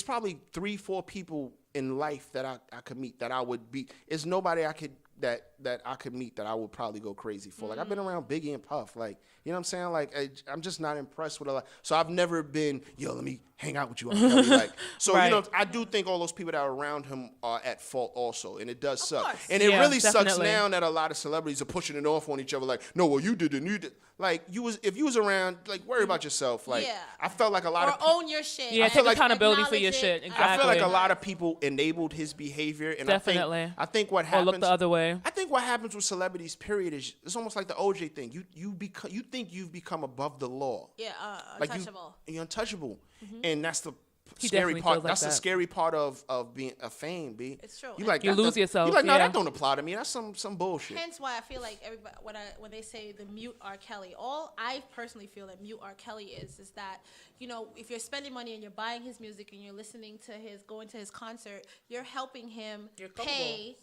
probably 3-4 people in life that I could meet that I would be. It's nobody I could. That I could meet that I would probably go crazy for. Like, I've been around Biggie and Puff. Like, you know what I'm saying? Like, I'm just not impressed with a lot. So I've never been, yo, let me hang out with you. Like, so, you know, I do think all those people that are around him are at fault also. And it does suck. Course. And it really definitely. sucks now that a lot of celebrities are pushing it off on each other. Like, no, well, you did it. You did. Like, if you was around, like, worry about yourself. Like, I felt like a lot of people. Or own your shit. Yeah, take accountability for your shit. Exactly. I feel like a lot of people enabled his behavior. And Definitely. I think what happens. Or look the other way. I think what happens with celebrities, period, is it's almost like the OJ thing. You think you've become above the law. Yeah, like untouchable. You're untouchable, and that's the He scary definitely part. feels like That's the that. scary part of being a fame, B. It's true. You like You that lose doesn't- yourself, You like, no, yeah. that don't apply to me. That's some bullshit. Hence why I feel like everybody when they say the mute R. Kelly, all I personally feel that mute R. Kelly is that, you know, if you're spending money and you're buying his music and you're listening to going to his concert, you're helping him pay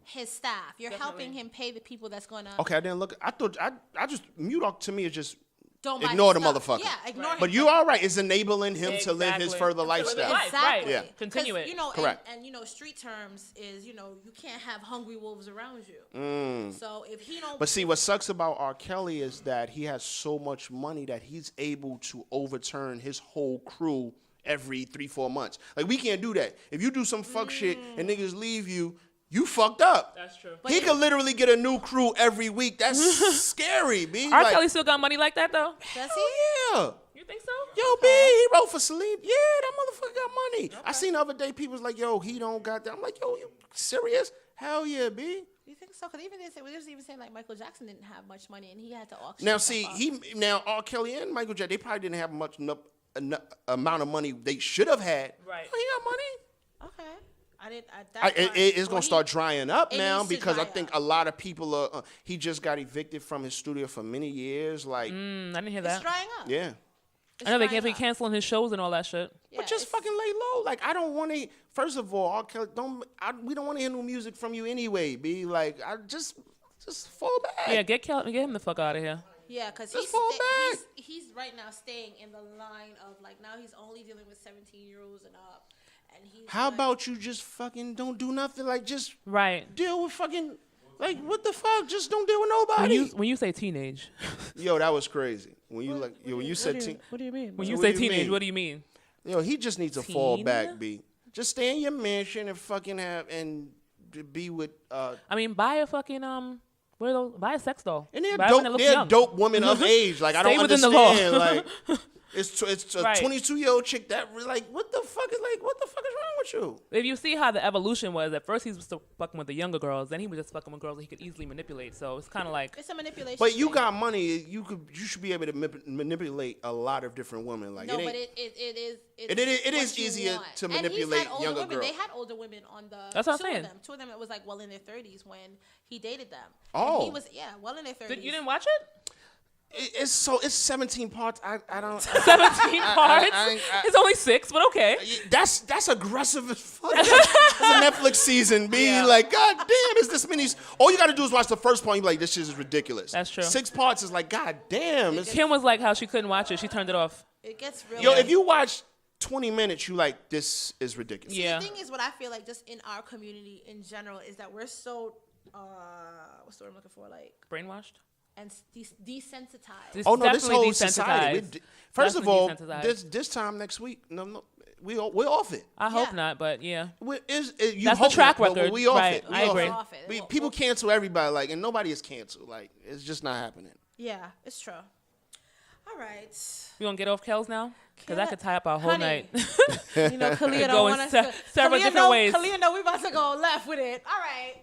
his staff. You're helping him pay the people that's going to. Okay, I didn't look. I thought I just mute up to me is just. Don't buy Ignore the his stuff. motherfucker. Yeah, ignore him. But you all right. It's enabling him to live his Exactly. further To live lifestyle. life. Exactly. Right. Continue it. You know, Correct. And you know, street terms is, you know, you can't have hungry wolves around you. So if he don't. But see, what sucks about R. Kelly is that he has so much money that he's able to overturn his whole crew every 3-4 months. Like, we can't do that. If you do some fuck shit and niggas leave you, you fucked up. That's true. He could literally get a new crew every week. That's scary, B. R. Like, Kelly still got money like that, though? Does hell he? yeah. You think so? Yo, B, he wrote for Celine. Yeah, that motherfucker got money. I seen the other day people was like, yo, he don't got that. I'm like, yo, you serious? Hell yeah, B. You think so? Because even we was even saying like Michael Jackson didn't have much money and he had to auction. Now, stuff see, off. R. Kelly and Michael Jackson, they probably didn't have much amount of money they should have had. Right. He got money. Okay. I didn't. It's gonna start drying up it now needs to because I dry think up. a lot of people are. He just got evicted from his studio for many years. Like, I didn't hear It's that. drying up. yeah, It's I know they drying can't be up. canceling his shows and all that shit. Yeah, but just it's- fucking lay low. Like, I don't want to. First of all, R. Kelly, we don't want to hear new music from you anyway. Be like, I just fall back. Yeah, get him the fuck out of here. Yeah, because Just fall back. he's right now staying in the line of like now he's only dealing with 17-year-olds and up, and he's. How like, about you just fucking don't do nothing? Like, just Right. deal with fucking. Like, what the fuck? Just don't deal with nobody. When you say teenage, Yo, that was crazy. When you said teen. what do you mean? When So you what say do you teenage, mean? what do you mean? Yo, he just needs to fall Teen? back, B. Just stay in your mansion and fucking be with I mean, buy a fucking what are those? Buy a sex doll. and they're Buy one that dope. looks They're young. dope women of age. Like, I Stay don't within the law. understand. Like, it's a Right. 22-year-old chick that like what the fuck is wrong with you? If you see how the evolution was, at first he was still fucking with the younger girls, then he was just fucking with girls that he could easily manipulate. So it's kind of like It's a manipulation. But you thing. got money. You should be able to manipulate a lot of different women. Like, No, it but ain't, it is what you easier want. to And he's manipulate had older younger women. girls. They had older women on the. That's what I'm two saying. Of them. Two of them it was like well in their 30s when he dated them. Oh. And he was well in their 30s. you didn't watch it? It's 17 parts. I don't. 17 parts. It's only 6, but okay. That's aggressive as fuck. It's a Netflix season. Be like, God damn, is this many? All you got to do is watch the first part. You be like, this shit is ridiculous. That's true. 6 parts is like, God damn. It's, Kim was like how she couldn't watch it. She turned it off. It gets real. yo, if you watch 20 minutes, you like, this is ridiculous. Yeah. The thing is, what I feel like just in our community in general is that we're so what's the word I'm looking for? Like Brainwashed? and desensitized. This Oh no, this definitely whole society. desensitized. First of Definitely all, desensitized. this time next week, no, we're off it. I hope Yeah. not, but yeah. You That's the hope track not, but record. We off Right, it. We I off agree. it. Off it. People cancel everybody, like, and nobody is canceled. Like, it's just not happening. Yeah, it's true. All right. You gonna get off Kells now? Because I could tie up our whole Honey. night. You know, Kalia Go don't in want us to. several Kalia different know, ways. Kalia know we about to go left with it. All right.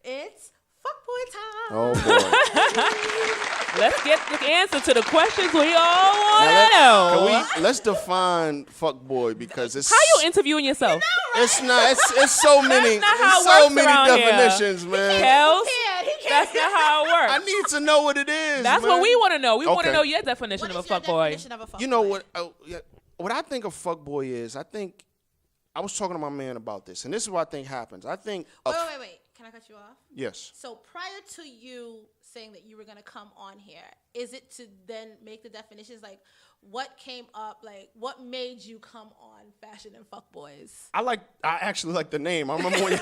It's fuckboy time. Oh boy. Let's get the answer to the questions we all want to know. Let's define fuckboy because it's How you interviewing yourself? it's not it's so many not how it so works many around here. definitions, man. Kells? He can't. That's not how it I works. need to know what it is. That's man. what we want to know. We want to Okay. know your definition What of is a your fuckboy. definition of a fuckboy? You know what? What I think a fuckboy is, I think I was talking to my man about this, and this is what I think happens. I think Wait. Can I cut you off? yes. So prior to you saying that you were going to come on here, is it to then make the definitions? Like, what came up? Like, what made you come on Fashion and Fuckboys? I actually like the name. I remember when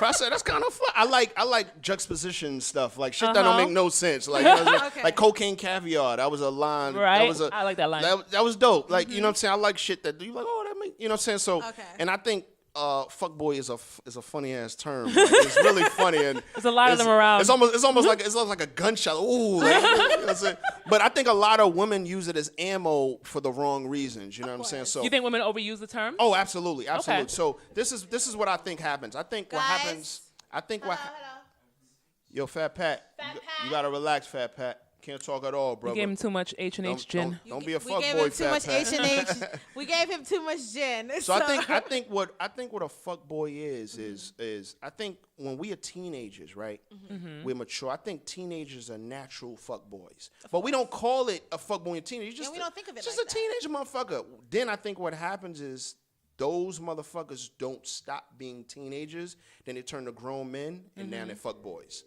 I said that's kind of fun. I like juxtaposition stuff, like shit that don't make no sense. Like Okay. like cocaine caviar. That was a line. Right. That was I like that line. That was dope. Like you know what I'm saying. I like shit that you like. Oh, that make you know what I'm saying. So Okay. and I think. Fuckboy is a funny ass term. Like, it's really funny and There's a lot of them around. It's almost like a gunshot. Ooh, like, you know what I'm saying? But I think a lot of women use it as ammo for the wrong reasons. You know what I'm saying? So You think women overuse the term? oh, absolutely. Okay. So this is what I think happens. I think what Guys. happens. I think what. Hello. Yo, Fat Pat. Fat you, Pat. you gotta relax, Fat Pat. Can't talk at all, brother. You gave him too much H&H gin. Don't be a We gave fuckboy, him too Fat much Pat. H&H. We gave him too much gin. So I think what a fuckboy is I think when we are teenagers, right? We're mature. I think teenagers are natural fuckboys, but we don't call it a fuckboy in teenager. we don't think of it just like a teenager motherfucker. Then I think what happens is those motherfuckers don't stop being teenagers. Then they turn to grown men, and now they're fuckboys.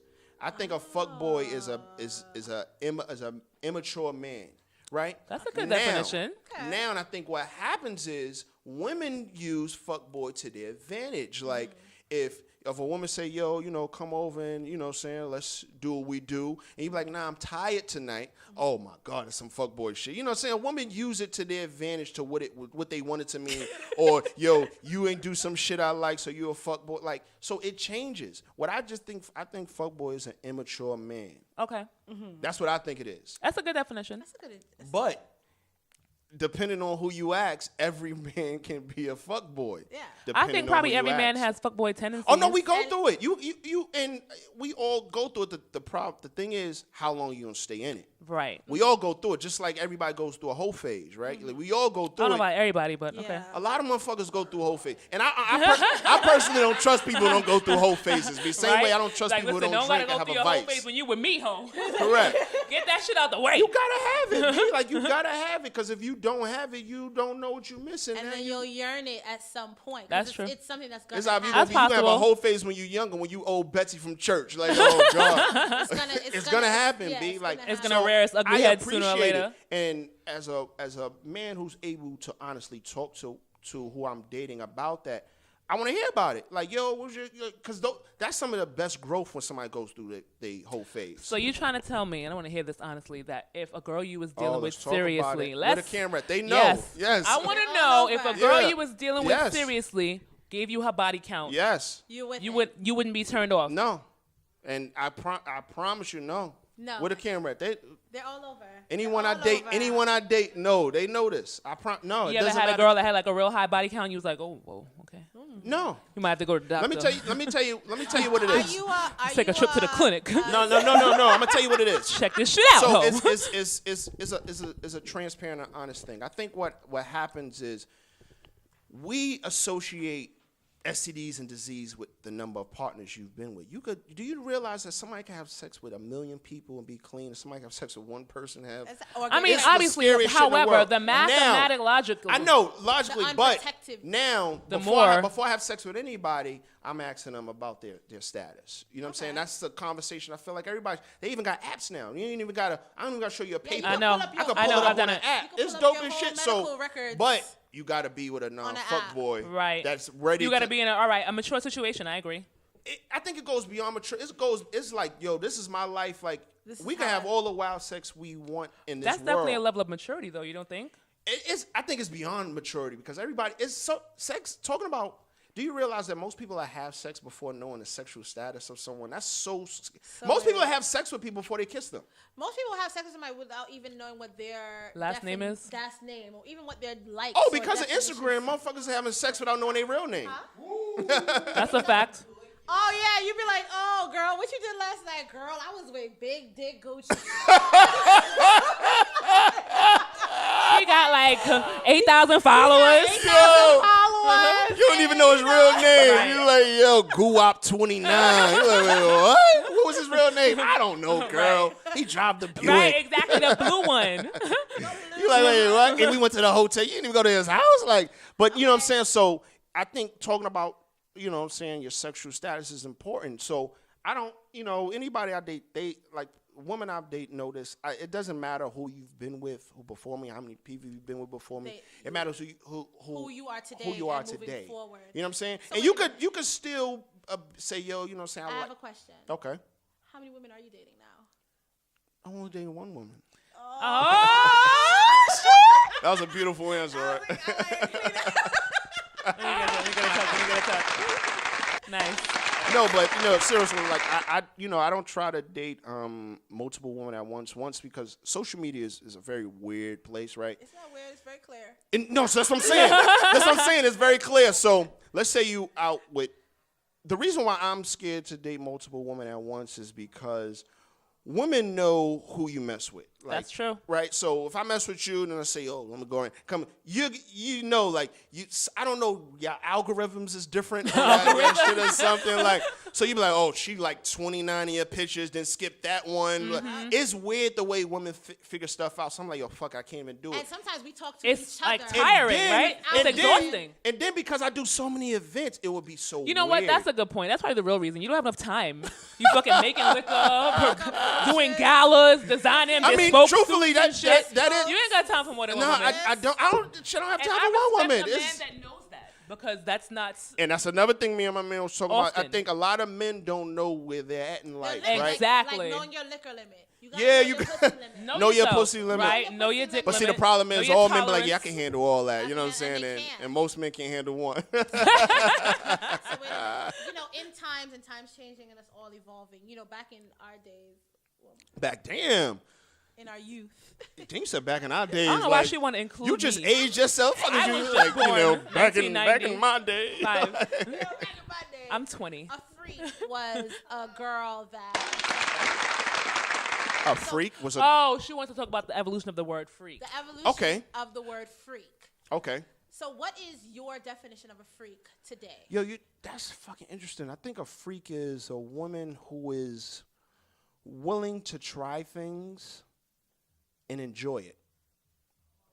I think a fuckboy is a immature man, right? That's a good definition. Now, I think what happens is women use fuckboy to their advantage. Like if a woman say, yo, you know, come over and, you know what I'm saying, let's do what we do. And you be like, nah, I'm tired tonight. Oh my God, it's some fuckboy shit. You know what I'm saying? Women use it to their advantage to what they want it to mean. Or, yo, you ain't do some shit I like, so you a fuckboy. Like, so it changes. I think fuckboy is an immature man. Okay. That's what I think it is. That's a good definition. That's a good. But depending on who you ask, every man can be a fuckboy. Yeah. I think probably every man has fuckboy tendencies. Oh no, we go through it. You and we all go through it. The thing is, how long you gonna stay in it? Right. We all go through it, just like everybody goes through a whole phase, right? Like, we all go I through don't know it. about everybody, but okay. Yeah. A lot of motherfuckers go through a whole phase, and I personally don't trust people who don't go through whole phases. The same way I don't trust like, people listen, who don't drink gotta and go have through a your whole vice. phase when you with me, home. Correct. Get that shit out the way. You gotta have it. B. Like you gotta have it, because if you don't have it, you don't know what you're missing. And Now then you- you'll yearn it at some point. 'cause That's it's, true. It's something that's gonna It's obvious happen. you gonna have a possible. whole phase when you're younger, when you owe Betsy from church. Like, oh God, It's gonna happen, yeah, B. it's Like, gonna It's happen. gonna rear its ugly I head sooner or appreciate later. it. And as a man who's able to honestly talk to who I'm dating about that, I want to hear about it. Like, yo, what's your? Because that's some of the best growth when somebody goes through the whole phase. So you trying to tell me, and I want to hear this honestly, that if a girl you was dealing with let's talk about seriously, it. let's Where the camera at? They know. Yes. I want to All know over. if a girl Yeah. you was dealing Yes. with seriously gave you her body count. Yes. You with You it. wouldn't be turned off. No. And I promise you, no. No. Where the camera at? They're all over. Anyone They're I all date, over. anyone I date, no, they know this. No, it You ever doesn't had a matter. girl that had like a real high body count? You was like, oh, whoa, okay. No. You might have to go to the doctor. Let me tell you what it Are is. you Take a trip to the clinic. No. I'm gonna tell you what it is. Check this shit out. So ho. it's a transparent and honest thing. I think what happens is we associate STDs and disease with the number of partners you've been with. Do you realize that somebody can have sex with 1 million people and be clean, and somebody can have sex with one person and have? I mean, It's the obviously, scariest shit in the however, world. the mathematic Now, logical. I know logically, The but unprotected- now The before more- I have sex with anybody, I'm asking them about their status. You know what I'm saying? That's the conversation. I feel like they even got apps now. You ain't even gotta. I don't even gotta show you a paper. I know. I can pull I know, it I've up done on it. an app. You can It's pull up dope your as whole shit. So, medical records but you gotta be with a an non-fuck app. boy, Right. That's ready. You got to be in a mature situation. I agree. I think it goes beyond mature. It's like, yo, this is my life. Like, we can have all the wild sex we want in this world. That's definitely a level of maturity, though. You don't think? I think it's beyond maturity because everybody is sex. Talking about. Do you realize that most people that have sex before knowing the sexual status of someone? That's so most people that have sex with people before they kiss them. Most people have sex with somebody without even knowing what their last name is, or even what their likes. Oh, because of Instagram, motherfuckers are having sex without knowing their real name. That's a fact. Oh yeah, you be like, oh girl, what you did last night, girl? I was with Big Dick Gucci. He got like 8,000 followers. 8,000 followers. You don't even know his real name. You like, yo, Guap29. You like, what? What was his real name? I don't know, girl. He dropped the Buick. Right, exactly, the blue one. You like, wait, what? And we went to the hotel. You didn't even go to his house. Like, but you know what I'm saying? So I think talking about, you know what I'm saying, your sexual status is important. So I don't, you know, anybody I date, like, women I date know this. It doesn't matter who you've been with, who before me, how many people you've been with before me. It matters who you are today. Who you are today. Forward. You know what I'm saying? So and you could still say, yo, you know what I'm saying? I have a question. Okay. How many women are you dating now? I'm only dating one woman. Oh, that was a beautiful answer, right? Let me get a touch. Nice. No, but you know, seriously, like I don't try to date multiple women at once because social media is a very weird place, right? It's not weird. It's very clear. No, so that's what I'm saying. That's what I'm saying. It's very clear. So let's say you out with. The reason why I'm scared to date multiple women at once is because women know who you mess with. Like, that's true. Right? So if I mess with you, then I say, oh, let me go in. Come, you know, like, I don't know, your algorithms is different or shit or something. Like, so you be like, oh, she like 29 of your pictures, then skip that one. Mm-hmm. Like, it's weird the way women figure stuff out. So I'm like, yo, fuck, I can't even do it. And sometimes we talk to each other. It's like tiring, right? It's exhausting. And then because I do so many events, it would be so weird. You know what? That's a good point. That's probably the real reason. You don't have enough time. You fucking making liquor, doing galas, designing. I mean, truthfully, that is. You ain't got time for more than one woman. I don't have time for one woman. I respect a man that knows that because that's not. And that's another thing me and my man was talking about. I think a lot of men don't know where they're at in life. Exactly. Like knowing your liquor limit. You know your pussy limit. Right. Know your dick limit. But see, the problem is all men be like, yeah, I can handle all that. You know what I'm saying? And most men can't handle one. So you know, in times changing and us all evolving. You know, back in our days. In our youth. You said back in our days. I don't know why she want to include you just me. aged yourself. I was like, born, you know, back in my day. Back in my day. I'm 20. A freak was a girl that. A freak was a. Oh, she wants to talk about the evolution of the word freak. The evolution of the word freak. Okay. So what is your definition of a freak today? Yo, that's fucking interesting. I think a freak is a woman who is willing to try things and enjoy it.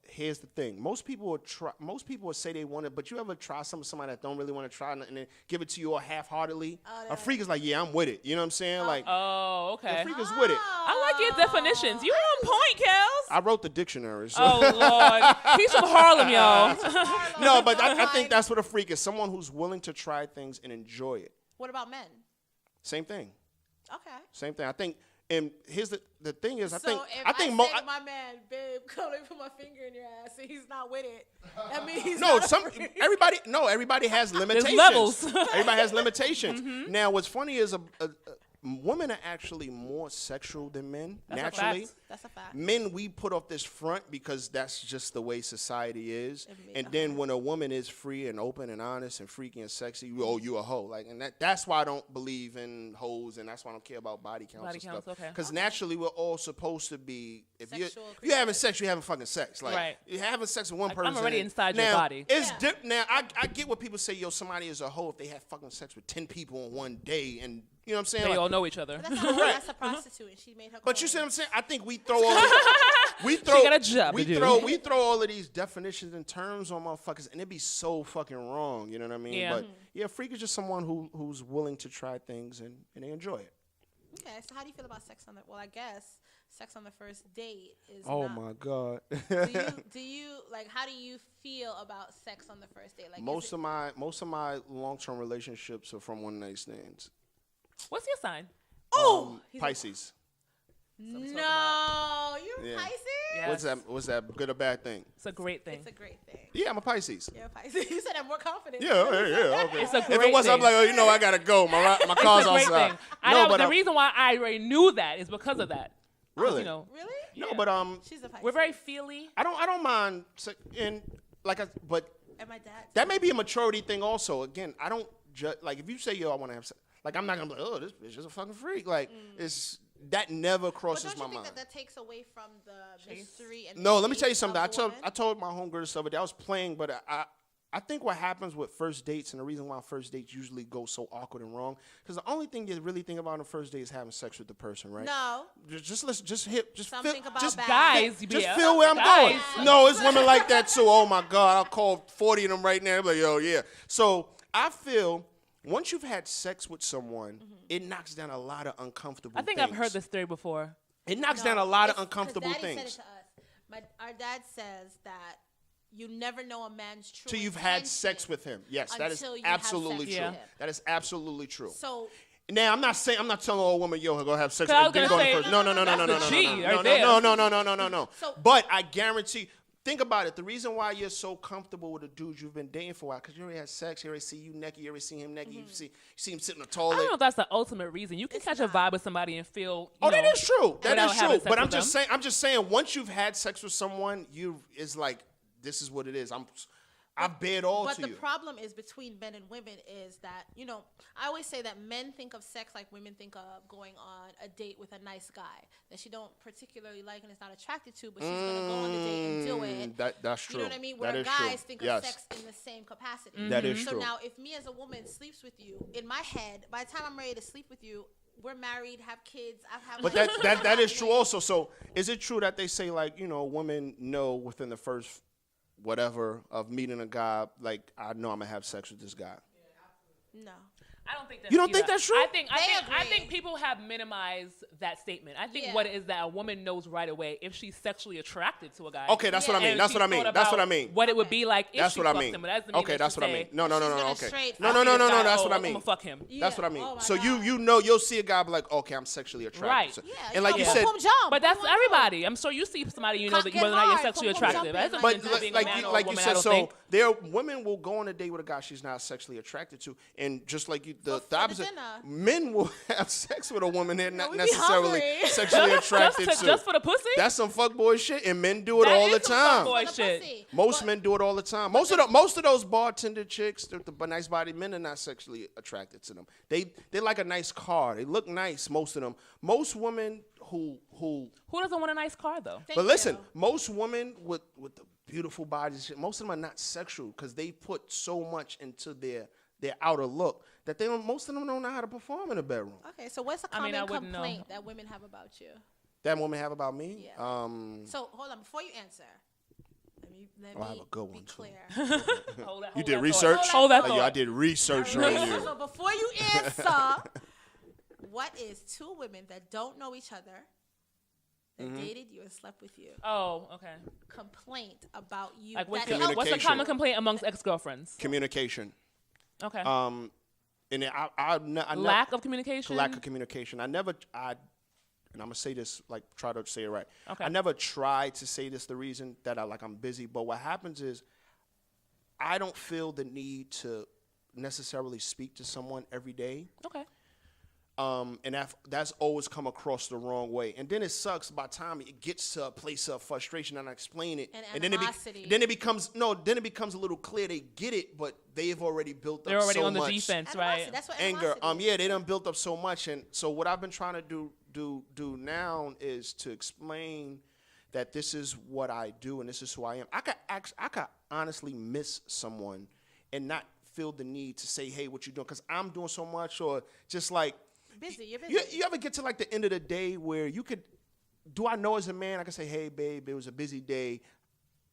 Here's the thing. Most people will say they want it, but you ever try somebody that don't really want to try and then give it to you all half-heartedly? A freak is like, yeah, I'm with it. You know what I'm saying? Like, okay. A freak is with it. I like your definitions. You on point, Kells. I wrote the dictionary. So. Oh, Lord. He's from Harlem, y'all. No, but I think that's what a freak is. Someone who's willing to try things and enjoy it. What about men? Same thing. Okay. Same thing. I think. And here's the thing is, I think to my man, babe, come and put my finger in your ass, and he's not with it. That means he's everybody has limitations. There's levels. Everybody has limitations. Mm-hmm. Now, what's funny is women are actually more sexual than men. That's naturally. That's a fact. Men, we put off this front because that's just the way society is. And then when a woman is free and open and honest and freaky and sexy, you a hoe. Like, and that's why I don't believe in hoes, and that's why I don't care about body counts and stuff. Because naturally, we're all supposed to be. If you're having sex, you're having fucking sex. Like, you're having sex with one person. I'm already inside your body. It's now I get what people say. Yo, somebody is a hoe if they have fucking sex with 10 people in one day, and you know what I'm saying? They all know each other. That's a prostitute, and she made her. But you see what I'm saying? I think we throw all we throw all of these definitions and terms on motherfuckers, and it be so fucking wrong. You know what I mean? Yeah. But freak is just someone who's willing to try things and they enjoy it. Okay, so how do you feel about sex on the? Well, I guess sex on the first date is. Oh my God. do you like? How do you feel about sex on the first date? Like most of my long-term relationships are from one night stands. What's your sign? Oh, Pisces. no, you're Yeah. Pisces. Yes. What's that? Good or bad thing? It's a great thing. It's a great thing. Yeah, I'm a Pisces. You're a Pisces. You said I'm more confident. Yeah, okay. It's a If great it was, thing. I'm like, oh, you know, I gotta go. My car's It's a great outside. thing. I No, know, but the reason why I already knew that is because of that. really, You know, Really? no, Yeah. but She's a Pisces. we're very feely. I don't mind, and but And my dad. that may be a maturity thing also. Again, I don't judge. Like if you say, yo, I want to have sex, like I'm not gonna be like, oh, this bitch is a fucking freak. Like it's that never But crosses don't my you think mind. that takes away from the mystery and No, let me mystique tell you something. of the woman? I told my homegirl this other day. I was playing, but I think what happens with first dates and the reason why first dates usually go so awkward and wrong because the only thing you really think about on a first date is having sex with the person, right? No. Just listen, just hit, just Some feel, think about just bad. Guys, just yeah. feel where I'm Guys. going. No, it's women like that too. Oh my God, I'll call 40 of them right now. Like, yo, yeah. So I feel once you've had sex with someone, it knocks down a lot of uncomfortable I think things. I've heard this theory before. It knocks No, down a lot of it's 'cause uncomfortable Daddy things. said it to us. Our dad says that you never know a man's true Till you've had sex intention with him. Yes, that is until you have absolutely sex true. with him. That is absolutely true. So Now I'm not telling all women, yo, go have sex 'Cause I was and then gonna go say, to first. No. that's the G right No, there. no. So- But I guarantee. Think about it. The reason why you're so comfortable with a dude you've been dating for a while, because you already had sex, you already see you naked, you already see him naked, you see him sitting on the I don't know toilet. if that's the ultimate reason. You can It's catch not. a vibe with somebody and feel. Oh, that is true. That without is having true. sex But I'm with just them. saying. I'm just saying. Once you've had sex with someone, it's like this is what it is. I bear it all But to the you. problem is between men and women is that, I always say that men think of sex like women think of going on a date with a nice guy that she don't particularly like and is not attracted to, but she's going to go on the date and do it. That's true. You know what I mean? That Where is guys true. think Yes. of sex in the same capacity. That is So true. now if me as a woman sleeps with you, in my head, by the time I'm ready to sleep with you, we're married, have kids, I've had But that is true also. So is it true that they say like, women know within the first whatever of meeting a guy, like I know I'm gonna have sex with this guy? No. I don't think that's You don't either. think that's true? I They think agree. people have minimized that statement. I think Yeah. what it is that a woman knows right away if she's sexually attracted to a guy. Okay, that's what I Yeah. mean. and That's she's what I mean. thought That's what I about mean. What it would be like if That's she what I fucked mean. him. But that doesn't mean Okay, that that's she what I say, mean. No. She's gonna Okay. straight No. up That's "Oh, what I I'm mean. gonna fuck him. That's what I Yeah. mean. Oh my So God. you'll see a guy be like, okay, I'm sexually attracted. Right. So- Yeah, and like you boom, said, boom, jump. But that's Boom, boom, everybody. I'm sure you see somebody you know that Cock whether or not you're hard, sexually boom, boom, attractive. jumping. That doesn't but mean to being a like man you, or a like you woman, I said, don't so think. women will go on a date with a guy she's not sexually attracted to, and just like you, For the opposite, dinner. men will have sex with a woman they're not we be necessarily hungry. sexually attracted to. just for the pussy? That's some fuckboy shit, and men do it That all is the some time. fuckboy For the shit. pussy. Most But- men do it all the time. Most of those bartender chicks, the nice body men, are not sexually attracted to them. They like a nice car. They look nice. Most of them. Most women who. Who doesn't want a nice car though? Thank But listen, you. most women with the beautiful bodies, and shit, most of them are not sexual because they put so much into their outer look that most of them don't know how to perform in the bedroom. Okay, so what's a I common mean, I wouldn't know. complaint that women have about you? That women have about me. Yeah. Um, So hold on, before you answer, let me I have a good be one, too. clear. Hold that you thought. did research. Hold that Like, yo, I thought. did research on you. So before you answer, what is two women that don't know each other that Mm-hmm. dated you and slept with you? Oh, okay. Complaint about you. Like what's that the helps- Communication. common complaint amongst ex-girlfriends? Communication. Okay. And then I Lack of communication. lack of communication. And I'm gonna say this, like, try to say it right. Okay. I never tried to say this the reason that I'm busy, but what happens is I don't feel the need to necessarily speak to someone every day. Okay. And that's always come across the wrong way. And then it sucks by the time it gets to a place of frustration and I explain it. And then animosity. then it becomes a little clear they get it, but they've already built up They're already so on the much defense, Animosity, right? That's what anger. animosity Yeah, is. they done built up so much, and so what I've been trying to do now is to explain that this is what I do and this is who I am. I could honestly miss someone and not feel the need to say, hey, what you doing? Because I'm doing so much, or just like Busy, you're busy. you ever get to like the end of the day where you could, do I know as a man I can say, hey babe, it was a busy day,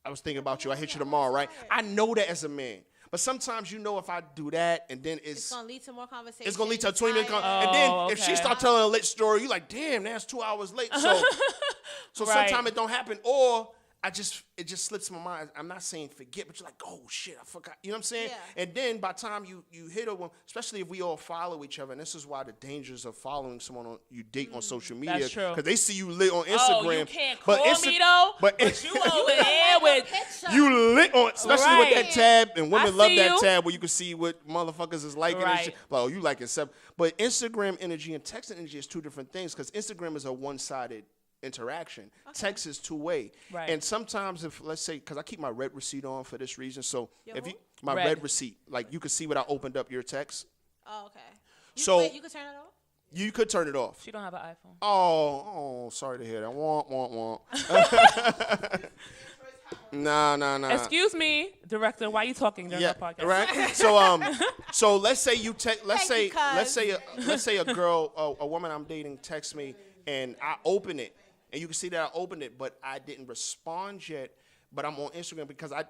I was thinking about you, I hit you tomorrow, right? I know that as a man. But sometimes if I do that and then It's gonna lead to more conversation. it's gonna lead to a 20-minute tired. and then if she okay. start telling a lit story, you like, damn, that's 2 hours late. So Right. sometimes it don't happen. Or it just slips my mind. I'm not saying forget, but you're like, oh shit, I forgot. You know what I'm saying? Yeah. And then by the time you hit a one, especially if we all follow each other, and this is why the dangers of following someone you date on social media. That's true. Because they see you lit on Instagram. Oh, you can't call me though. But you over there with you lit on, especially with that tab, and women love that you. tab where you can see what motherfuckers is liking and Right. shit. Like, oh, you like it. But Instagram energy and texting energy is two different things because Instagram is a one-sided interaction. Text is two-way. Right. And sometimes if, let's say, because I keep my red receipt on for this reason, so Your if you, who? my Red. red receipt, like you can see when I opened up your text. Oh, okay. So- Wait, you could turn it off? You could turn it off. She don't have an iPhone. Oh, sorry to hear that. Want. Nah. Excuse me, director. Why are you talking during Yeah, our podcast? right. So let's say Thank you, let's say a girl, a woman I'm dating texts me and I open it, and you can see that I opened it, but I didn't respond yet. But I'm on Instagram because I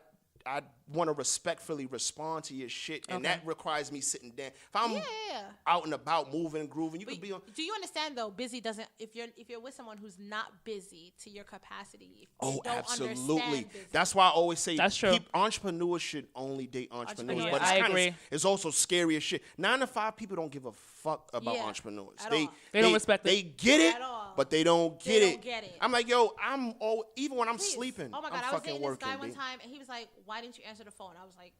want to respectfully respond to your shit, and that requires me sitting down. If I'm Yeah. out and about, moving and grooving, you But could be on. do you understand though? Busy doesn't. If you're with someone who's not busy to your capacity, if Oh, you don't absolutely. understand busy. That's why I always say That's true. Entrepreneurs should only date entrepreneurs. Entrepreneurs. But it's I kinda, agree. it's also scary as shit. 9 to 5 people don't give a fuck about Yeah, entrepreneurs. at They all. They don't respect it. They get it, At all. but they don't get They it. don't get it. I'm like, yo, even when I'm Please. sleeping, Oh my God, I'm I was fucking dating working. this guy one B. time, and he was like, "Why didn't you answer the phone?" I was like,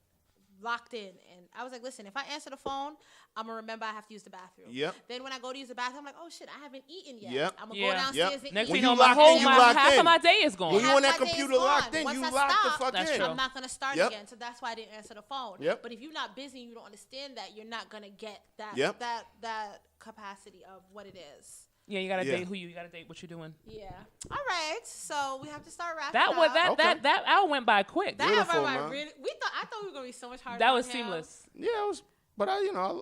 locked in, and I was like, "Listen, if I answer the phone, I'm gonna remember I have to use the bathroom." Yep. Then when I go to use the bathroom, I'm like, "Oh shit, I haven't eaten yet." Yep. I'm gonna Yeah. go downstairs Yep. and Next eat. thing When you you know, locked in, you locked half in. of my day is gone. When you Half on that my day is computer gone. locked in, Once you I locked the stop, fuck That's in. true. I'm not gonna start Yep. again. So that's why I didn't answer the phone. Yep. But if you're not busy and you don't understand that, you're not gonna get that Yep. that capacity of what it is. Yeah, you gotta Yeah. date who you gotta date what you're doing. Yeah. All right. So we have to start wrapping That was up. that hour went by quick. That Beautiful, went by man. really. I thought we were gonna be so much harder. That on was him. seamless. Yeah, it was. But I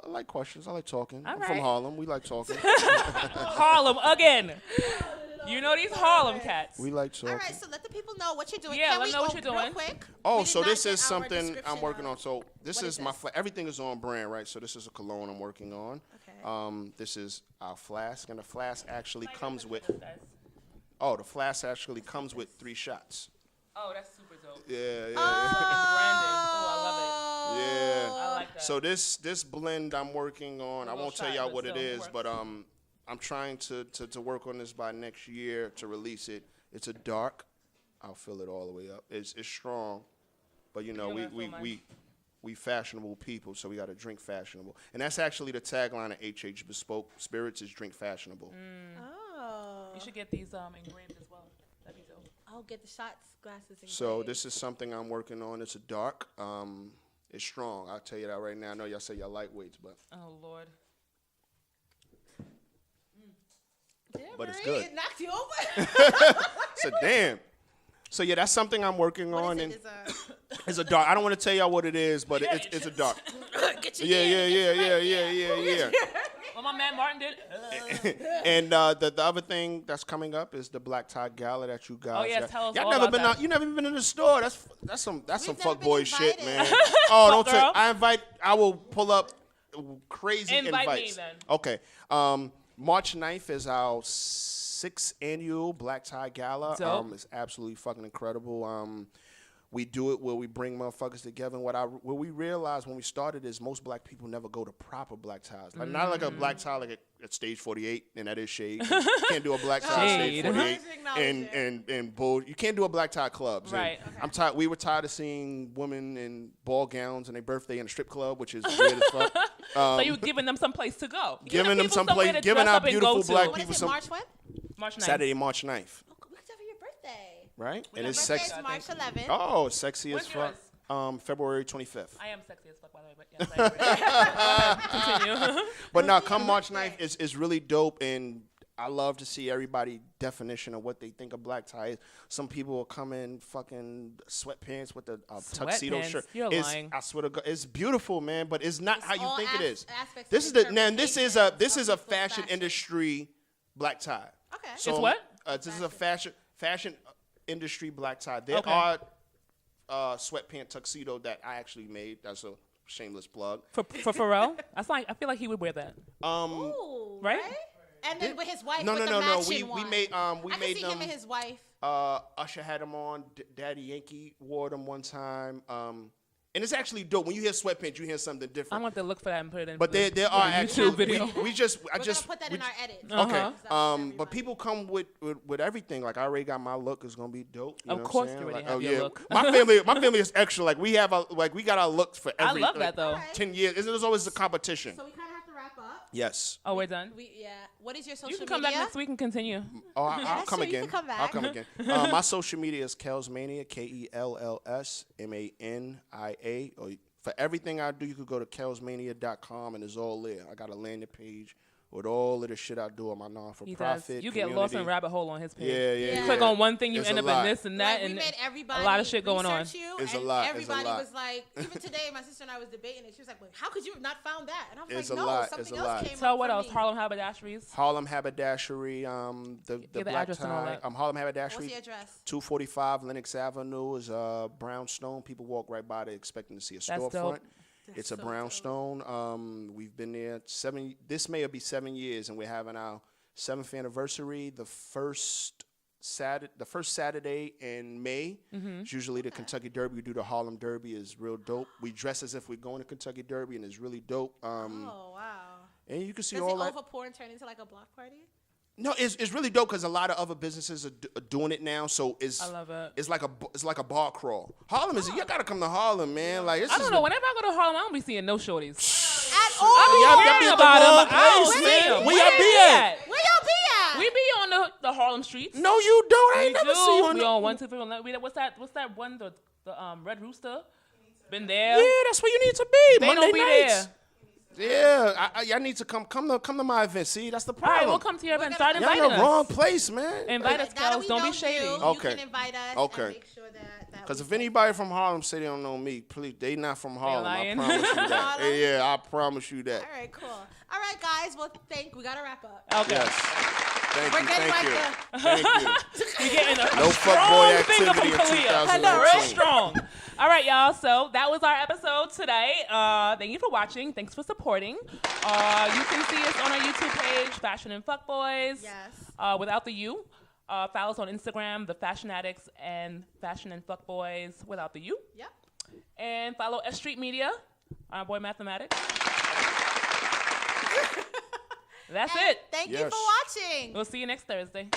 like questions. I like talking. All I'm from right. Harlem. We like talking. Harlem again. You know these Harlem cats. We like talking. All right. So let the people know what you're doing. Yeah, Can let we them know what go you're real doing. quick? Oh, We did so not this get is our something I'm description working of- on. So this what is is my this? everything is on brand, right? So this is a cologne I'm working on. Okay. This is our flask, and the flask actually comes with. Oh, the flask actually comes with 3 shots. Oh, that's super dope. Yeah. Branding. Oh, I love it. Yeah. I like that. So this blend I'm working on, I little won't tell shot, y'all but what it still, is, works. but I'm trying to work on this by next year to release it. It's a dark. I'll fill it all the way up. It's strong, but you know You're gonna fill mine. we fashionable people, so we got to drink fashionable, and that's actually the tagline of HH Bespoke Spirits is drink fashionable. Oh. You should get these engraved as well. That'd be dope. I'll get the shots glasses. So engraved. this is something I'm working on. It's a dark. It's strong. I'll tell you that right now. I know y'all say y'all lightweights, but Oh Lord. Damn, but it's Marie, good. It knocked you over. so damn. So yeah, that's something I'm working What on, is and it? it's a dark. I don't want to tell y'all what it is, but it's a dark. Get your Yeah. Well, my man Martin did. And the other thing that's coming up is the Black Tie Gala that you guys. Oh, yeah, got. tell us Y'all all never about been that. out. You never even been in the store. That's some We've never fuckboy been shit, invited. man. Oh, don't Girl. take. I will pull up crazy Invite me invites. then. Okay. March 9th is our 6th annual Black Tie Gala. Dope. It's absolutely fucking incredible. We do it where we bring motherfuckers together. And what we realized when we started is most black people never go to proper black ties. Like not like a black tie like at stage 48, and that is shade. You can't do a black tie at stage Shade. 48 Acknowledge and bull. You can't do a black tie clubs. And Right. I'm tired. We were tired of seeing women in ball gowns on their birthday in a strip club, which is weird as fuck. So you giving them some place to go. Giving them people some somewhere place- to giving dress our up and beautiful go to. black What people is it? some- March when? March 9th. Saturday, March 9th. Oh, we have to have your birthday. Right? We And got it's Birthday sexy. is March 11th. Oh, sexy When's as fuck. February 25th. I am sexy as fuck, by the way, but yes, continue. But no, come March 9th, it's really dope, and I love to see everybody definition of what they think a black tie is. Some people will come in fucking sweatpants with a tuxedo Sweatpants? shirt. You're lying. I swear to God, it's beautiful, man, but it's not It's how you all think it is. aspects This of is this is a interpretation of fashion people's industry black tie. Okay. So, It's what? This is a fashion industry black tie. There Okay. are sweatpant tuxedo that I actually made. That's a shameless plug. for Pharrell, I feel like he would wear that. Ooh, Right? And then with his wife, No. with the We matching one. made I we can made see them. him and his wife. Usher had them on. Daddy Yankee wore them one time. And it's actually dope. When you hear sweatpants, you hear something different. I'm going to look for that and put it in. But there are actually video. we just We're gonna put that in our edit. Okay. But people come with everything. Like I already got my look. It's gonna be dope. You know Of course, what I'm you saying? already Like, have your look. My family is extra. Like we got our looks for every. I love that though. 10 years. There's always a competition. So we kind of have to wrap up. Yes. Oh, we're done. What is your social You media? can come back next week and continue. Oh, I'll that's come true. You again. can come back. I'll come again. My social media is Kellsmania, KELLSMANIA. Or for everything I do, you could go to kellsmania.com and it's all there. I got a landing page with all of the shit I do on my non-for-profit. You get lost in a rabbit hole on his page. Yeah. You click on one thing, you It's end a up lot. in this and that, Like, we and made everybody a lot of shit going on. research you, It's a and lot. Everybody It's a lot. was like, even today, my sister and I was debating it. She was like, "Well, how could you have not found that?" And I was It's like, a "No, lot. something It's a else lot. came So up what for else? me." Harlemhaberdasheries. Harlemhaberdashery, the the black address and all tie. that. Harlemhaberdashery. What's the address? 245 Lenox Avenue is brownstone. People walk right by there expecting to see a That's storefront. dope. It's a so brownstone. We've been there this may be 7 years, and we're having our 7th anniversary. The first Saturday in May. It's usually the Kentucky Derby. We do the Harlem Derby. Is real dope. We dress as if we're going to Kentucky Derby, and it's really dope. Oh wow! And you can see Does all it that. overpour and turn into like a block party? No, it's really dope because a lot of other businesses are doing it now. So I love it. It's like a bar crawl. Harlem is you gotta come to Harlem, man. Like it's I don't know. Whenever I go to Harlem, I don't be seeing no shorties. At all? y'all Caring be at the about wrong them, but I don't place, see man. them. Where y'all be at? Where y'all be at? We be on the Harlem streets. No, you don't. I ain't We never do. see you on We the. on 123. What's that one? The Red Rooster. Been there. Yeah, that's where you need to be. They Monday don't be nights. there. Yeah, I need to come to my event. See, that's the All problem. right, we'll come to your event. Start Y'all in inviting the us. wrong place, man. Invite us, Now that Kells. we Don't know be shady. You, Okay. You can invite us Okay. and make sure that Because we if say- anybody from Harlem say they don't know me, please, they not from Harlem. I lying. promise you that. Harlem? Yeah, I promise you that. All right, cool. All right, guys. Well, we gotta wrap up. Okay. Yes. Thank We're you. getting Thank like you. the- Thank you. We getting a No strong fuckboy finger activity from in Kalia. 2019. Real strong. All right, y'all. So that was our episode today. Thank you for watching. Thanks for supporting. You can see us on our YouTube page, Fashion and Fuckboys. Yes. Without the U. Follow us on Instagram, The Fashion Addicts and Fashion and Fuckboys without the U. Yep. And follow S Street Media, our boy Mathematics. That's And it. Thank you Yes. for watching. We'll see you next Thursday.